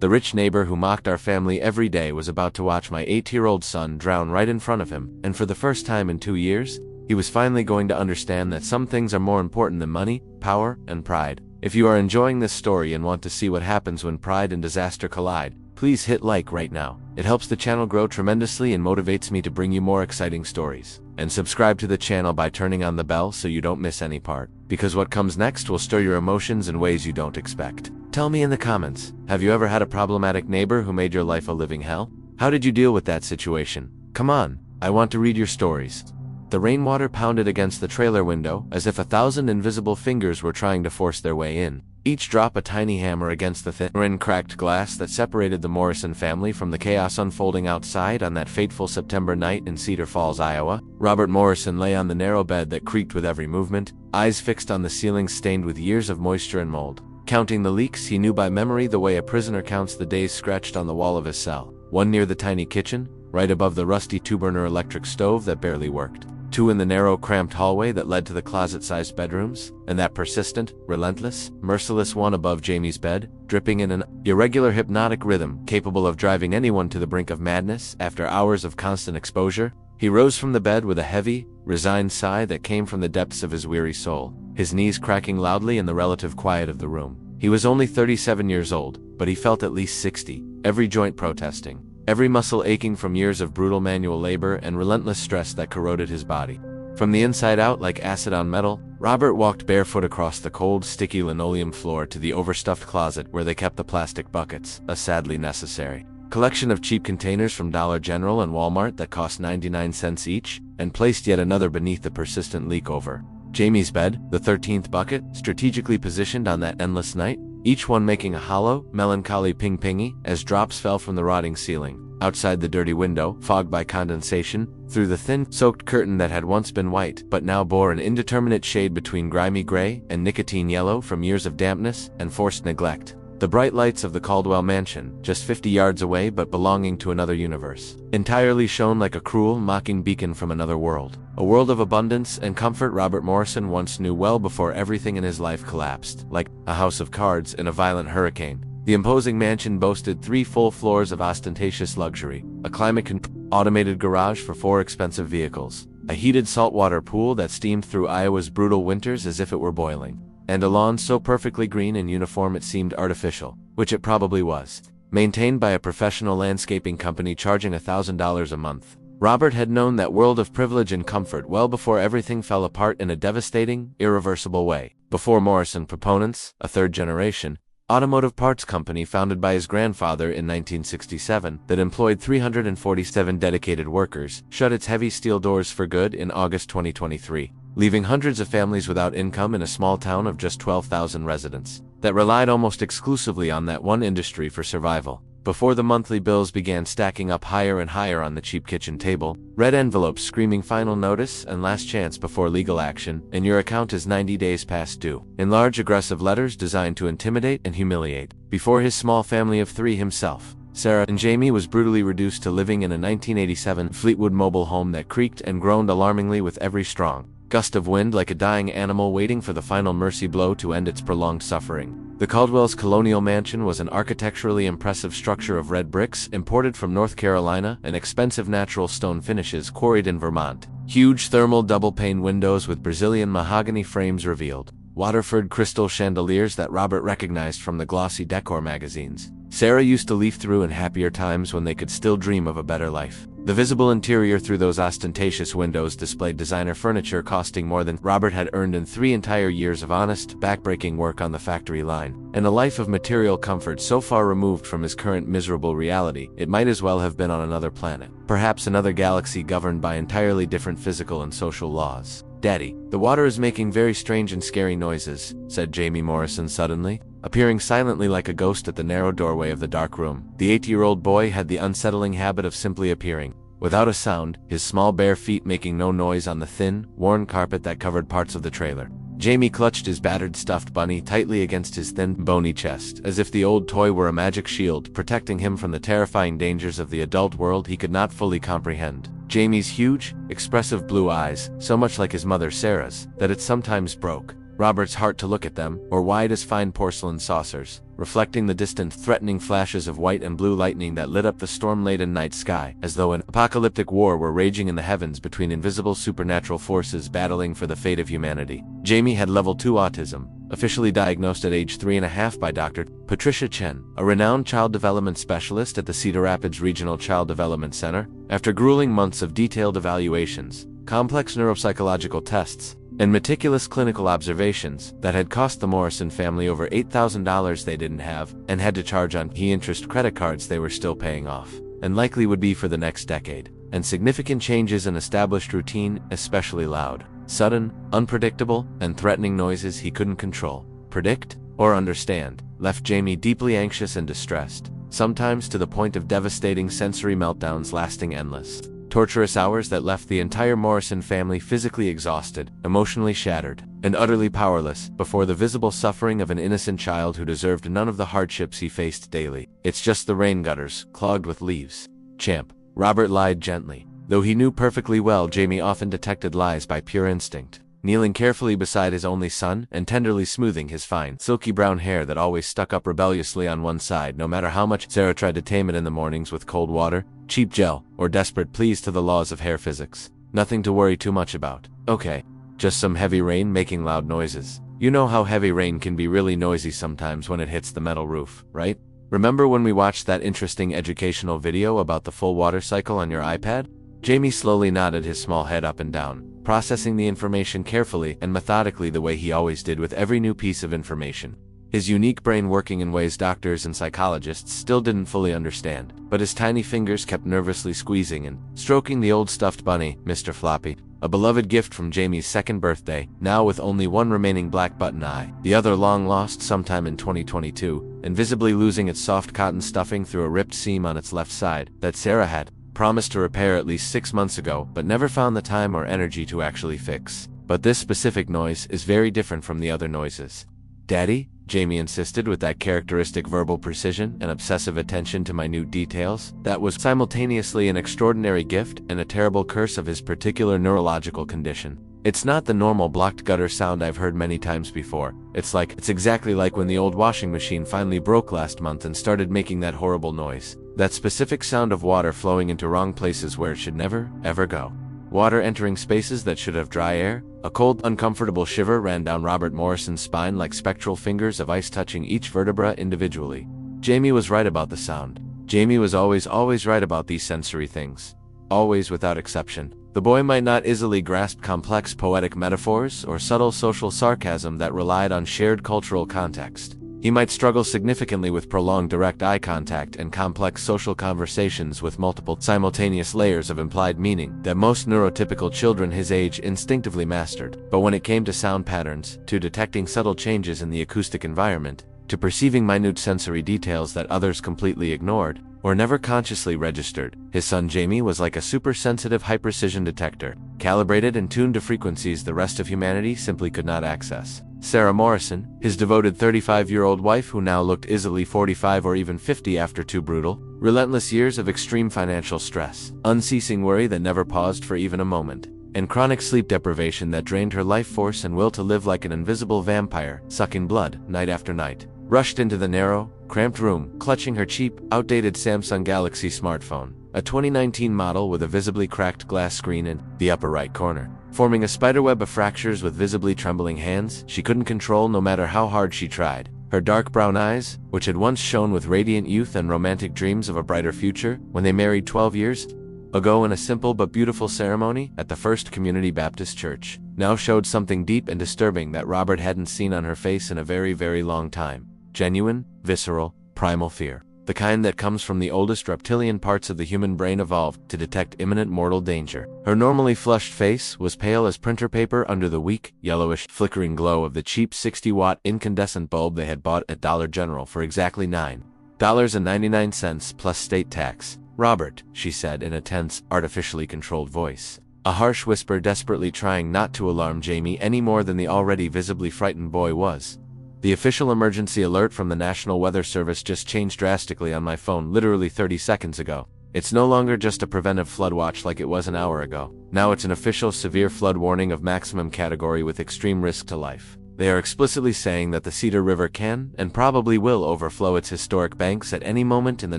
The rich neighbor who mocked our family every day was about to watch my 8-year-old son drown right in front of him, and for the first time in 2 years, he was finally going to understand that some things are more important than money, power, and pride. If you are enjoying this story and want to see what happens when pride and disaster collide, please hit like right now. It helps the channel grow tremendously and motivates me to bring you more exciting stories. And subscribe to the channel by turning on the bell so you don't miss any part, because what comes next will stir your emotions in ways you don't expect. Tell me in the comments, have you ever had a problematic neighbor who made your life a living hell? How did you deal with that situation? Come on, I want to read your stories. The rainwater pounded against the trailer window as if 1,000 invisible fingers were trying to force their way in. Each drop a tiny hammer against the thin, cracked glass that separated the Morrison family from the chaos unfolding outside on that fateful September night in Cedar Falls, Iowa. Robert Morrison lay on the narrow bed that creaked with every movement, eyes fixed on the ceiling stained with years of moisture and mold. Counting the leaks, he knew by memory the way a prisoner counts the days scratched on the wall of his cell. 1 near the tiny kitchen, right above the rusty 2-burner electric stove that barely worked. 2 in the narrow, cramped hallway that led to the closet-sized bedrooms, and that persistent, relentless, merciless one above Jamie's bed, dripping in an irregular hypnotic rhythm capable of driving anyone to the brink of madness after hours of constant exposure. He rose from the bed with a heavy, resigned sigh that came from the depths of his weary soul, his knees cracking loudly in the relative quiet of the room. He was only 37 years old, but he felt at least 60, every joint protesting, every muscle aching from years of brutal manual labor and relentless stress that corroded his body. From the inside out like acid on metal, Robert walked barefoot across the cold, sticky linoleum floor to the overstuffed closet where they kept the plastic buckets, a sadly necessary collection of cheap containers from Dollar General and Walmart that cost 99 cents each, and placed yet another beneath the persistent leak over Jamie's bed, the 13th bucket, strategically positioned on that endless night, each one making a hollow, melancholy ping-pingy as drops fell from the rotting ceiling. Outside the dirty window, fogged by condensation, through the thin, soaked curtain that had once been white but now bore an indeterminate shade between grimy gray and nicotine yellow from years of dampness and forced neglect. The bright lights of the Caldwell mansion, just 50 yards away but belonging to another universe, entirely shone like a cruel, mocking beacon from another world. A world of abundance and comfort Robert Morrison once knew well before everything in his life collapsed, like a house of cards in a violent hurricane. The imposing mansion boasted 3 full floors of ostentatious luxury, a climate-controlled automated garage for 4 expensive vehicles, a heated saltwater pool that steamed through Iowa's brutal winters as if it were boiling, and a lawn so perfectly green and uniform it seemed artificial, which it probably was, maintained by a professional landscaping company charging $1,000 a month. Robert had known that world of privilege and comfort well before everything fell apart in a devastating, irreversible way. Before Morrison Proponents, a third generation, automotive parts company founded by his grandfather in 1967 that employed 347 dedicated workers, shut its heavy steel doors for good in August 2023, leaving hundreds of families without income in a small town of just 12,000 residents that relied almost exclusively on that one industry for survival. Before the monthly bills began stacking up higher and higher on the cheap kitchen table, red envelopes screaming final notice and last chance before legal action, and your account is 90 days past due, in large aggressive letters designed to intimidate and humiliate. Before his small family of 3 himself, Sarah and Jamie, was brutally reduced to living in a 1987 Fleetwood mobile home that creaked and groaned alarmingly with every strong gust of wind, like a dying animal waiting for the final mercy blow to end its prolonged suffering. The Caldwell's colonial mansion was an architecturally impressive structure of red bricks imported from North Carolina and expensive natural stone finishes quarried in Vermont. Huge thermal double-pane windows with Brazilian mahogany frames revealed Waterford crystal chandeliers that Robert recognized from the glossy decor magazines Sarah used to leaf through in happier times when they could still dream of a better life. The visible interior through those ostentatious windows displayed designer furniture costing more than Robert had earned in 3 entire years of honest, backbreaking work on the factory line, and a life of material comfort so far removed from his current miserable reality, it might as well have been on another planet, perhaps another galaxy governed by entirely different physical and social laws. "Daddy, the water is making very strange and scary noises," said Jamie Morrison suddenly, appearing silently like a ghost at the narrow doorway of the dark room. The 8-year-old boy had the unsettling habit of simply appearing, without a sound, his small bare feet making no noise on the thin, worn carpet that covered parts of the trailer. Jamie clutched his battered stuffed bunny tightly against his thin, bony chest, as if the old toy were a magic shield protecting him from the terrifying dangers of the adult world he could not fully comprehend. Jamie's huge, expressive blue eyes, so much like his mother Sarah's, that it sometimes broke Robert's heart to look at them, or wide as fine porcelain saucers, reflecting the distant, threatening flashes of white and blue lightning that lit up the storm-laden night sky, as though an apocalyptic war were raging in the heavens between invisible supernatural forces battling for the fate of humanity. Jamie had level 2 autism, officially diagnosed at age 3.5 by Dr. Patricia Chen, a renowned child development specialist at the Cedar Rapids Regional Child Development Center. After grueling months of detailed evaluations, complex neuropsychological tests, and meticulous clinical observations that had cost the Morrison family over $8,000 they didn't have, and had to charge on high-interest credit cards they were still paying off, and likely would be for the next decade, and significant changes in established routine, especially loud, sudden, unpredictable, and threatening noises he couldn't control, predict, or understand, left Jamie deeply anxious and distressed, sometimes to the point of devastating sensory meltdowns lasting endless, torturous hours that left the entire Morrison family physically exhausted, emotionally shattered, and utterly powerless before the visible suffering of an innocent child who deserved none of the hardships he faced daily. "It's just the rain gutters, clogged with leaves. Champ," Robert lied gently, though he knew perfectly well Jamie often detected lies by pure instinct. Kneeling carefully beside his only son and tenderly smoothing his fine, silky brown hair that always stuck up rebelliously on one side no matter how much Sarah tried to tame it in the mornings with cold water, cheap gel, or desperate pleas to the laws of hair physics. "Nothing to worry too much about. Okay. Just some heavy rain making loud noises. You know how heavy rain can be really noisy sometimes when it hits the metal roof, right? Remember when we watched that interesting educational video about the full water cycle on your iPad?" Jamie slowly nodded his small head up and down, processing the information carefully and methodically the way he always did with every new piece of information. His unique brain working in ways doctors and psychologists still didn't fully understand, but his tiny fingers kept nervously squeezing and stroking the old stuffed bunny, Mr. Floppy, a beloved gift from Jamie's second birthday, now with only one remaining black button eye, the other long lost sometime in 2022, and visibly losing its soft cotton stuffing through a ripped seam on its left side that Sarah had promised to repair at least 6 months ago, but never found the time or energy to actually fix. But this specific noise is very different from the other noises. "Daddy?" Jamie insisted with that characteristic verbal precision and obsessive attention to minute details that was simultaneously an extraordinary gift and a terrible curse of his particular neurological condition. "It's not the normal blocked gutter sound I've heard many times before. It's exactly like when the old washing machine finally broke last month and started making that horrible noise. That specific sound of water flowing into wrong places where it should never, ever go. Water entering spaces that should have dry air." A cold, uncomfortable shiver ran down Robert Morrison's spine like spectral fingers of ice touching each vertebra individually. Jamie was right about the sound. Jamie was always right about these sensory things. Always, without exception. The boy might not easily grasp complex poetic metaphors or subtle social sarcasm that relied on shared cultural context. He might struggle significantly with prolonged direct eye contact and complex social conversations with multiple simultaneous layers of implied meaning that most neurotypical children his age instinctively mastered. But when it came to sound patterns, to detecting subtle changes in the acoustic environment, to perceiving minute sensory details that others completely ignored or never consciously registered, his son Jamie was like a super-sensitive high-precision detector, calibrated and tuned to frequencies the rest of humanity simply could not access. Sarah Morrison, his devoted 35-year-old wife who now looked easily 45 or even 50 after 2 brutal, relentless years of extreme financial stress, unceasing worry that never paused for even a moment, and chronic sleep deprivation that drained her life force and will to live like an invisible vampire, sucking blood night after night, rushed into the narrow, cramped room, clutching her cheap, outdated Samsung Galaxy smartphone, a 2019 model with a visibly cracked glass screen in the upper right corner, forming a spiderweb of fractures with visibly trembling hands she couldn't control no matter how hard she tried. Her dark brown eyes, which had once shone with radiant youth and romantic dreams of a brighter future when they married 12 years ago in a simple but beautiful ceremony at the First Community Baptist Church, now showed something deep and disturbing that Robert hadn't seen on her face in a very, very long time. Genuine, visceral, primal fear. The kind that comes from the oldest reptilian parts of the human brain evolved to detect imminent mortal danger. Her normally flushed face was pale as printer paper under the weak, yellowish, flickering glow of the cheap 60-watt incandescent bulb they had bought at Dollar General for exactly $9.99 plus state tax. "Robert," she said in a tense, artificially controlled voice. A harsh whisper desperately trying not to alarm Jamie any more than the already visibly frightened boy was. "The official emergency alert from the National Weather Service just changed drastically on my phone literally 30 seconds ago. It's no longer just a preventive flood watch like it was an hour ago. Now it's an official severe flood warning of maximum category with extreme risk to life. They are explicitly saying that the Cedar River can and probably will overflow its historic banks at any moment in the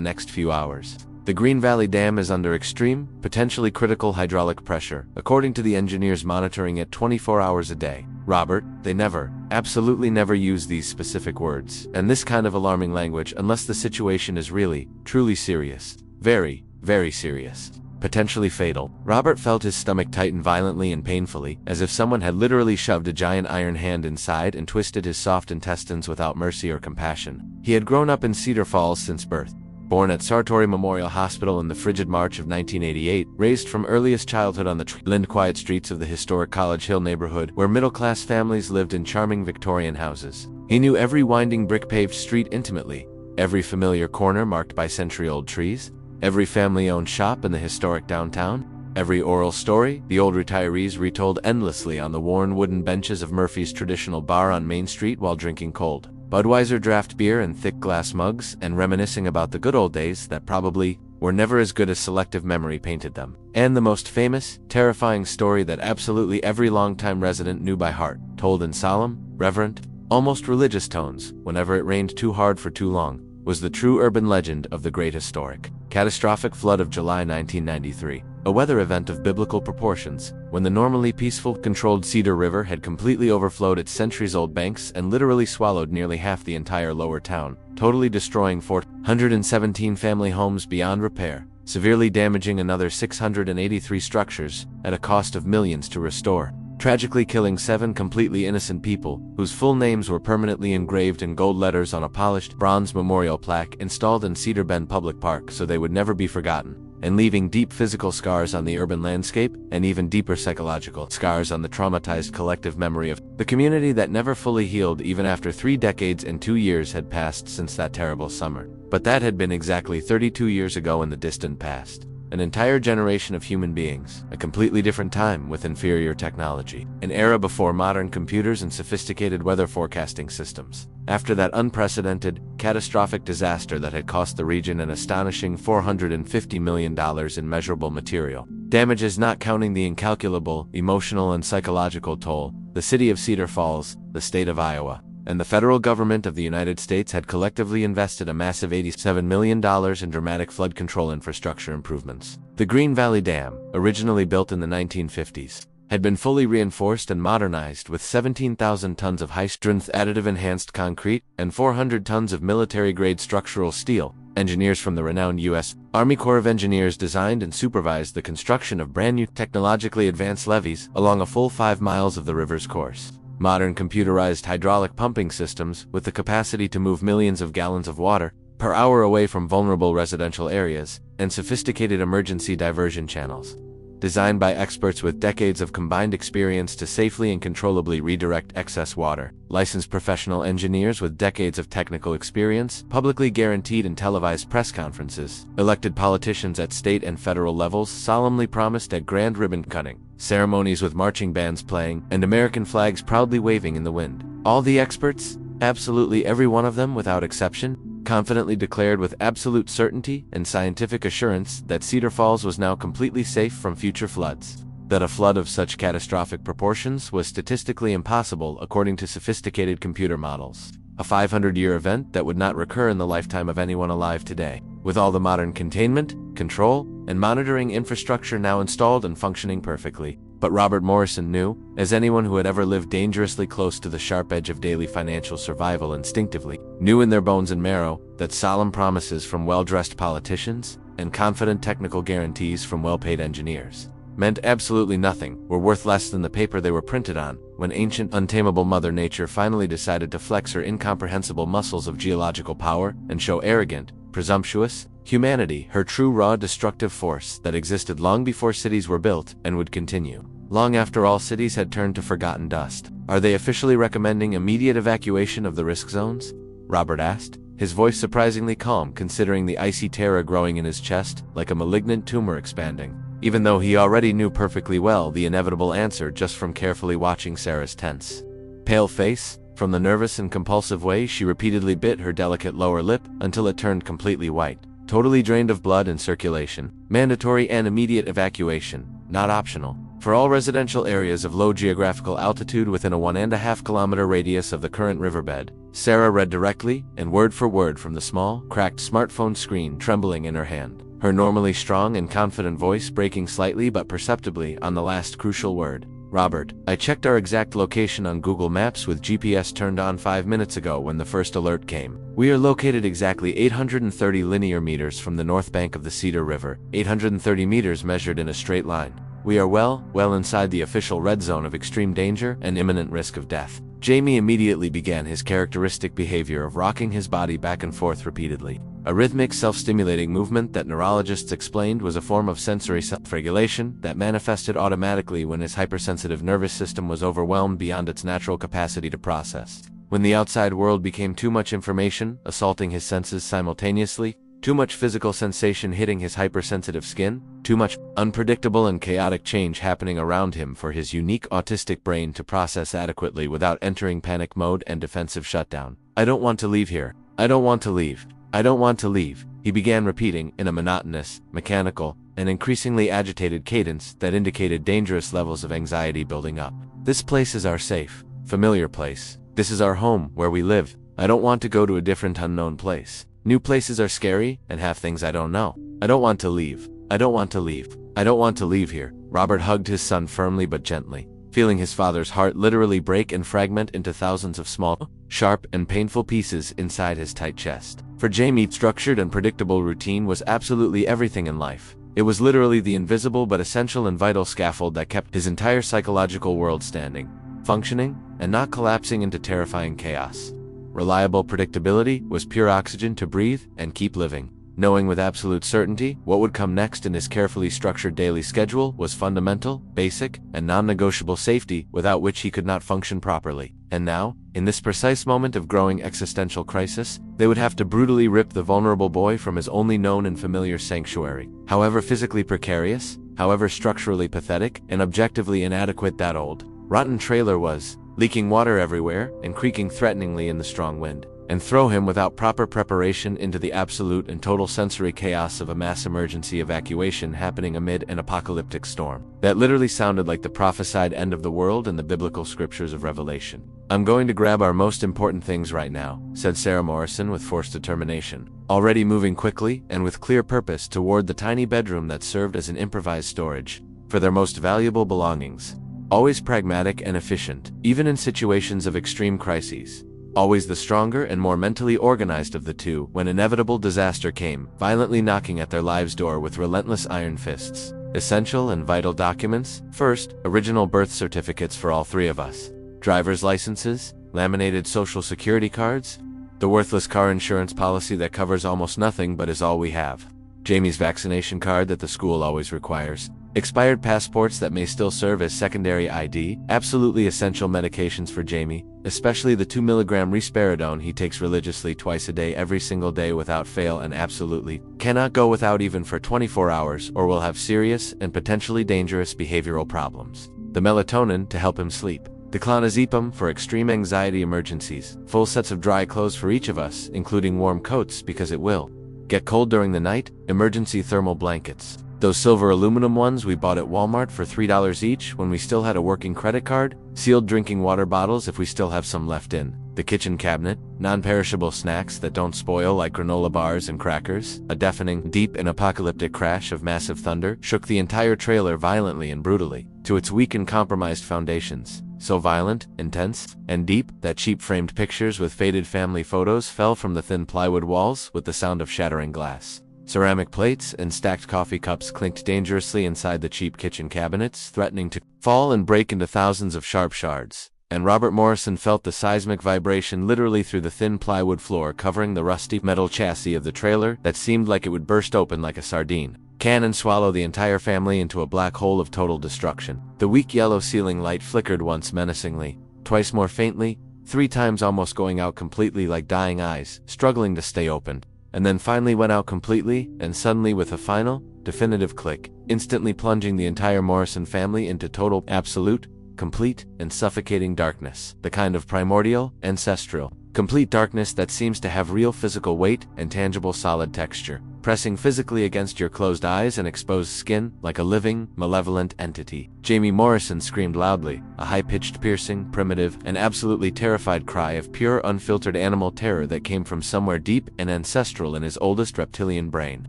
next few hours. The Green Valley Dam is under extreme, potentially critical hydraulic pressure, according to the engineers monitoring it 24 hours a day. Robert, they never, absolutely never use these specific words and this kind of alarming language unless the situation is really, truly serious. Very, very serious. Potentially fatal. Robert felt his stomach tighten violently and painfully, as if someone had literally shoved a giant iron hand inside and twisted his soft intestines without mercy or compassion. He had grown up in Cedar Falls since birth. Born at Sartori Memorial Hospital in the frigid March of 1988, raised from earliest childhood on the quiet streets of the historic College Hill neighborhood, where middle-class families lived in charming Victorian houses. He knew every winding brick-paved street intimately, every familiar corner marked by century-old trees, every family-owned shop in the historic downtown, every oral story the old retirees retold endlessly on the worn wooden benches of Murphy's traditional bar on Main Street while drinking cold Budweiser draft beer in thick glass mugs and reminiscing about the good old days that probably were never as good as selective memory painted them. And the most famous, terrifying story that absolutely every longtime resident knew by heart, told in solemn, reverent, almost religious tones whenever it rained too hard for too long, was the true urban legend of the Great Historic, Catastrophic Flood of July 1993, a weather event of biblical proportions, when the normally peaceful, controlled Cedar River had completely overflowed its centuries-old banks and literally swallowed nearly half the entire lower town, totally destroying 417 family homes beyond repair, severely damaging another 683 structures at a cost of millions to restore, tragically killing 7 completely innocent people, whose full names were permanently engraved in gold letters on a polished bronze memorial plaque installed in Cedar Bend Public Park so they would never be forgotten, and leaving deep physical scars on the urban landscape and even deeper psychological scars on the traumatized collective memory of the community that never fully healed even after 3 decades and 2 years had passed since that terrible summer. But that had been exactly 32 years ago in the distant past. An entire generation of human beings, a completely different time with inferior technology, an era before modern computers and sophisticated weather forecasting systems. After that unprecedented, catastrophic disaster that had cost the region an astonishing $450 million in measurable material damages, not counting the incalculable emotional and psychological toll, the city of Cedar Falls, the state of Iowa, and the federal government of the United States had collectively invested a massive $87 million in dramatic flood control infrastructure improvements. The Green Valley Dam, originally built in the 1950s, had been fully reinforced and modernized with 17,000 tons of high-strength additive-enhanced concrete and 400 tons of military-grade structural steel. Engineers from the renowned U.S. Army Corps of Engineers designed and supervised the construction of brand-new technologically advanced levees along a full 5 miles of the river's course. Modern computerized hydraulic pumping systems with the capacity to move millions of gallons of water per hour away from vulnerable residential areas, and sophisticated emergency diversion channels. Designed by experts with decades of combined experience to safely and controllably redirect excess water, licensed professional engineers with decades of technical experience, publicly guaranteed and televised press conferences, elected politicians at state and federal levels solemnly promised at grand ribbon cutting, ceremonies with marching bands playing, and American flags proudly waving in the wind. All the experts, absolutely every one of them without exception, confidently declared with absolute certainty and scientific assurance that Cedar Falls was now completely safe from future floods. That a flood of such catastrophic proportions was statistically impossible according to sophisticated computer models. A 500-year event that would not recur in the lifetime of anyone alive today. With all the modern containment, control, and monitoring infrastructure now installed and functioning perfectly. But Robert Morrison knew, as anyone who had ever lived dangerously close to the sharp edge of daily financial survival instinctively, knew in their bones and marrow that solemn promises from well-dressed politicians and confident technical guarantees from well-paid engineers meant absolutely nothing, were worth less than the paper they were printed on, when ancient, untamable Mother Nature finally decided to flex her incomprehensible muscles of geological power and show arrogant, presumptuous humanity her true raw destructive force that existed long before cities were built and would continue long after all cities had turned to forgotten dust. Are they officially recommending immediate evacuation of the risk zones? Robert asked, his voice surprisingly calm considering the icy terror growing in his chest like a malignant tumor expanding, even though he already knew perfectly well the inevitable answer just from carefully watching Sarah's tense, pale face. From the nervous and compulsive way she repeatedly bit her delicate lower lip until it turned completely white. Totally drained of blood and circulation. Mandatory and immediate evacuation, not optional. For all residential areas of low geographical altitude within a 1.5-kilometer radius of the current riverbed, Sarah read directly and word for word from the small, cracked smartphone screen trembling in her hand, her normally strong and confident voice breaking slightly but perceptibly on the last crucial word. Robert, I checked our exact location on Google Maps with GPS turned on 5 minutes ago when the first alert came. We are located exactly 830 linear meters from the north bank of the Cedar River, 830 meters measured in a straight line. We are well inside the official red zone of extreme danger and imminent risk of death. Jamie immediately began his characteristic behavior of rocking his body back and forth repeatedly, a rhythmic self-stimulating movement that neurologists explained was a form of sensory self-regulation that manifested automatically when his hypersensitive nervous system was overwhelmed beyond its natural capacity to process. When the outside world became too much information, assaulting his senses simultaneously, too much physical sensation hitting his hypersensitive skin, too much unpredictable and chaotic change happening around him for his unique autistic brain to process adequately without entering panic mode and defensive shutdown. I don't want to leave here. I don't want to leave. I don't want to leave, he began repeating in a monotonous, mechanical, and increasingly agitated cadence that indicated dangerous levels of anxiety building up. This place is our safe, familiar place. This is our home, where we live. I don't want to go to a different unknown place. New places are scary and have things I don't know. I don't want to leave. I don't want to leave. I don't want to leave here. Robert hugged his son firmly but gently, feeling his father's heart literally break and fragment into thousands of small, sharp, and painful pieces inside his tight chest. For Jamie, structured and predictable routine was absolutely everything in life. It was literally the invisible but essential and vital scaffold that kept his entire psychological world standing, functioning, and not collapsing into terrifying chaos. Reliable predictability was pure oxygen to breathe and keep living. Knowing with absolute certainty what would come next in his carefully structured daily schedule was fundamental, basic, and non-negotiable safety without which he could not function properly. And now, in this precise moment of growing existential crisis, they would have to brutally rip the vulnerable boy from his only known and familiar sanctuary. However physically precarious, however structurally pathetic, and objectively inadequate that old, rotten trailer was, leaking water everywhere and creaking threateningly in the strong wind, and throw him without proper preparation into the absolute and total sensory chaos of a mass emergency evacuation happening amid an apocalyptic storm that literally sounded like the prophesied end of the world in the biblical scriptures of Revelation. I'm going to grab our most important things right now, said Sarah Morrison with forced determination, already moving quickly and with clear purpose toward the tiny bedroom that served as an improvised storage for their most valuable belongings. Always pragmatic and efficient, even in situations of extreme crises. Always the stronger and more mentally organized of the two when inevitable disaster came, violently knocking at their lives' door with relentless iron fists. Essential and vital documents. First, original birth certificates for all three of us. Driver's licenses, laminated social security cards, the worthless car insurance policy that covers almost nothing but is all we have. Jamie's vaccination card that the school always requires. Expired passports that may still serve as secondary ID, absolutely essential medications for Jamie, especially the 2 mg risperidone he takes religiously twice a day every single day without fail and absolutely cannot go without even for 24 hours or will have serious and potentially dangerous behavioral problems. The melatonin to help him sleep. The clonazepam for extreme anxiety emergencies. Full sets of dry clothes for each of us, including warm coats because it will get cold during the night. Emergency thermal blankets. Those silver aluminum ones we bought at Walmart for $3 each when we still had a working credit card. Sealed drinking water bottles if we still have some left in the kitchen cabinet. Non-perishable snacks that don't spoil like granola bars and crackers. A deafening, deep and apocalyptic crash of massive thunder shook the entire trailer violently and brutally to its weak and compromised foundations. So violent, intense, and deep that cheap framed pictures with faded family photos fell from the thin plywood walls with the sound of shattering glass. Ceramic plates and stacked coffee cups clinked dangerously inside the cheap kitchen cabinets, threatening to fall and break into thousands of sharp shards. And Robert Morrison felt the seismic vibration literally through the thin plywood floor covering the rusty metal chassis of the trailer that seemed like it would burst open like a sardine can and swallow the entire family into a black hole of total destruction. The weak yellow ceiling light flickered once menacingly, twice more faintly, 3 times almost going out completely like dying eyes, struggling to stay open, and then finally went out completely and suddenly with a final, definitive click, instantly plunging the entire Morrison family into total, absolute, complete, and suffocating darkness. The kind of primordial, ancestral, complete darkness that seems to have real physical weight and tangible solid texture. pressing physically against your closed eyes and exposed skin like a living, malevolent entity. Jamie Morrison screamed loudly, a high-pitched, piercing, primitive, and absolutely terrified cry of pure, unfiltered animal terror that came from somewhere deep and ancestral in his oldest reptilian brain.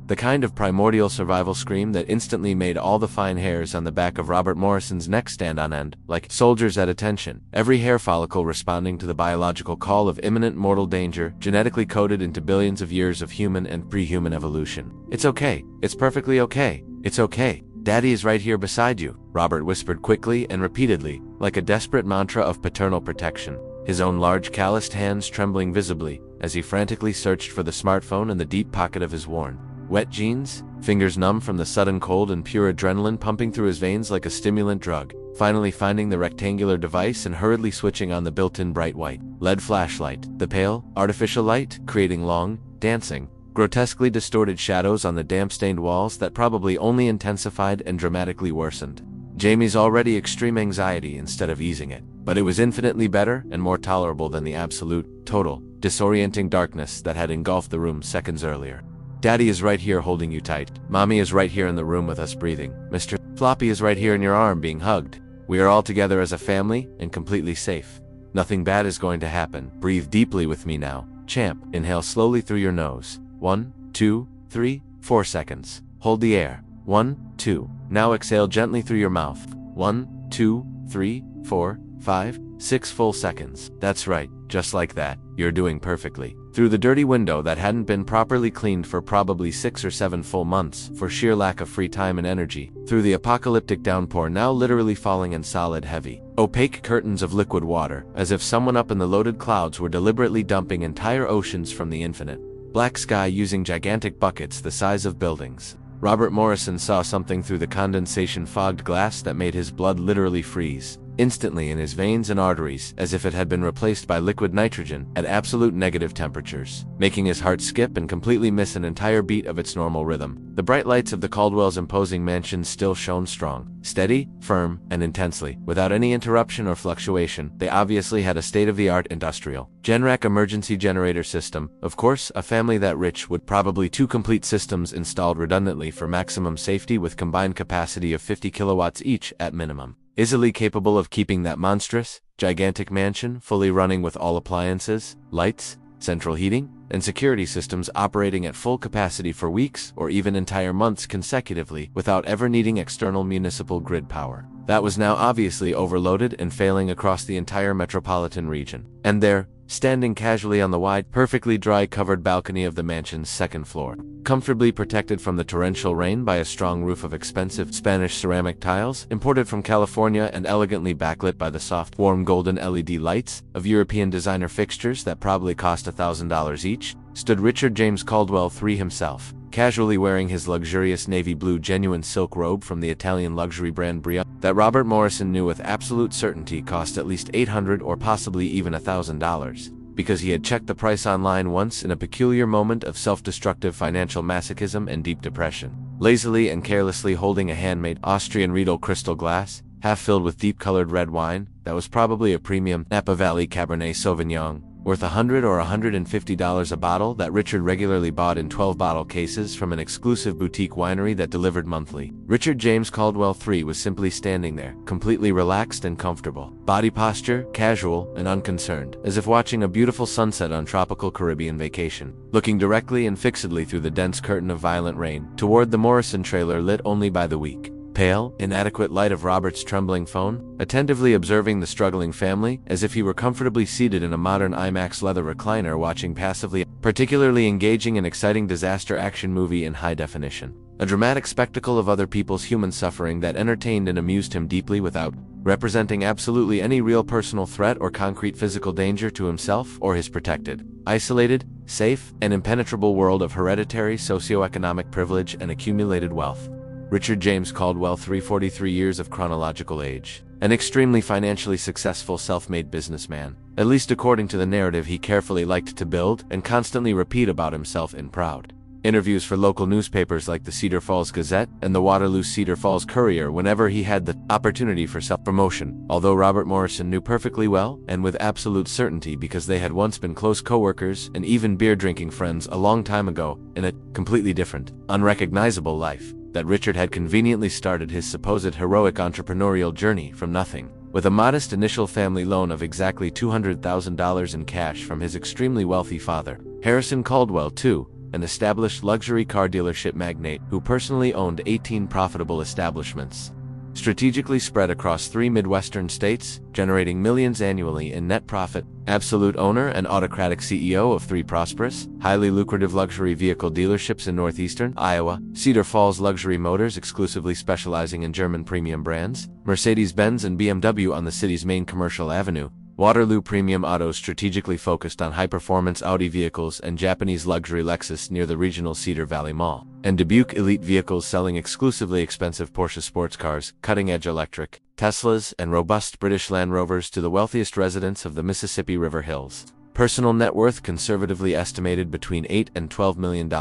The kind of primordial survival scream that instantly made all the fine hairs on the back of Robert Morrison's neck stand on end, like soldiers at attention, every hair follicle responding to the biological call of imminent mortal danger, genetically coded into billions of years of human and pre-human evolution. "It's okay. It's perfectly okay. It's okay. Daddy is right here beside you," Robert whispered quickly and repeatedly, like a desperate mantra of paternal protection, his own large calloused hands trembling visibly as he frantically searched for the smartphone in the deep pocket of his worn, wet jeans, fingers numb from the sudden cold and pure adrenaline pumping through his veins like a stimulant drug, finally finding the rectangular device and hurriedly switching on the built-in bright white LED flashlight, the pale, artificial light creating long, dancing, grotesquely distorted shadows on the damp-stained walls that probably only intensified and dramatically worsened Jamie's already extreme anxiety instead of easing it. But it was infinitely better and more tolerable than the absolute, total, disorienting darkness that had engulfed the room seconds earlier. "Daddy is right here holding you tight. Mommy is right here in the room with us breathing. Mr. Floppy is right here in your arm being hugged. We are all together as a family and completely safe. Nothing bad is going to happen. Breathe deeply with me now. Champ, inhale slowly through your nose. 1, 2, 3, 4 seconds. Hold the air. 1, 2. Now exhale gently through your mouth. 1, 2, 3, 4, 5, 6 full seconds. That's right, just like that. You're doing perfectly." Through the dirty window that hadn't been properly cleaned for probably 6 or 7 full months for sheer lack of free time and energy, through the apocalyptic downpour now literally falling in solid, heavy, opaque curtains of liquid water, as if someone up in the loaded clouds were deliberately dumping entire oceans from the infinite black sky using gigantic buckets the size of buildings. Robert Morrison saw something through the condensation-fogged glass that made his blood literally freeze instantly in his veins and arteries, as if it had been replaced by liquid nitrogen at absolute negative temperatures, making his heart skip and completely miss an entire beat of its normal rhythm. The bright lights of the Caldwell's imposing mansion still shone strong, steady, firm, and intensely, without any interruption or fluctuation. They obviously had a state-of-the-art industrial Generac emergency generator system. Of course, a family that rich would probably 2 complete systems installed redundantly for maximum safety with combined capacity of 50 kilowatts each at minimum. Easily capable of keeping that monstrous, gigantic mansion fully running with all appliances, lights, central heating, and security systems operating at full capacity for weeks or even entire months consecutively without ever needing external municipal grid power. That was now obviously overloaded and failing across the entire metropolitan region. And there, standing casually on the wide, perfectly dry covered balcony of the mansion's 2nd floor, comfortably protected from the torrential rain by a strong roof of expensive Spanish ceramic tiles imported from California and elegantly backlit by the soft, warm golden LED lights of European designer fixtures that probably cost $1,000 each, stood Richard James Caldwell III himself, casually wearing his luxurious navy blue genuine silk robe from the Italian luxury brand Bria that Robert Morrison knew with absolute certainty cost at least $800 or possibly even $1,000, because he had checked the price online once in a peculiar moment of self-destructive financial masochism and deep depression. Lazily and carelessly holding a handmade Austrian Riedel crystal glass, half filled with deep-colored red wine that was probably a premium Napa Valley Cabernet Sauvignon, worth $100 or $150 a bottle that Richard regularly bought in 12-bottle cases from an exclusive boutique winery that delivered monthly. Richard James Caldwell III was simply standing there, completely relaxed and comfortable. Body posture, casual and unconcerned, as if watching a beautiful sunset on tropical Caribbean vacation, looking directly and fixedly through the dense curtain of violent rain toward the Morrison trailer lit only by the weak, pale, inadequate light of Robert's trembling phone, attentively observing the struggling family as if he were comfortably seated in a modern IMAX leather recliner watching passively, particularly engaging and exciting disaster action movie in high definition. A dramatic spectacle of other people's human suffering that entertained and amused him deeply without representing absolutely any real personal threat or concrete physical danger to himself or his protected, isolated, safe, and impenetrable world of hereditary socioeconomic privilege and accumulated wealth. Richard James Caldwell III, 43 years of chronological age, an extremely financially successful self-made businessman, at least according to the narrative he carefully liked to build and constantly repeat about himself in proud, interviews for local newspapers like the Cedar Falls Gazette and the Waterloo Cedar Falls Courier whenever he had the opportunity for self-promotion, although Robert Morrison knew perfectly well, and with absolute certainty because they had once been close co-workers and even beer-drinking friends a long time ago in a completely different, unrecognizable life, that Richard had conveniently started his supposed heroic entrepreneurial journey from nothing. With a modest initial family loan of exactly $200,000 in cash from his extremely wealthy father, Harrison Caldwell, too, an established luxury car dealership magnate who personally owned 18 profitable establishments, strategically spread across 3 Midwestern states, generating millions annually in net profit, absolute owner and autocratic CEO of 3 prosperous, highly lucrative luxury vehicle dealerships in northeastern Iowa, Cedar Falls Luxury Motors exclusively specializing in German premium brands, Mercedes-Benz and BMW on the city's main commercial avenue, Waterloo Premium Autos strategically focused on high-performance Audi vehicles and Japanese luxury Lexus near the regional Cedar Valley Mall, and Dubuque Elite Vehicles selling exclusively expensive Porsche sports cars, cutting-edge electric, Teslas, and robust British Land Rovers to the wealthiest residents of the Mississippi River Hills. Personal net worth conservatively estimated between $8 and $12 million,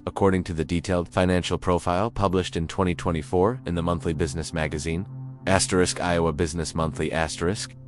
according to the detailed financial profile published in 2024 in the Monthly Business Magazine, Iowa Business Monthly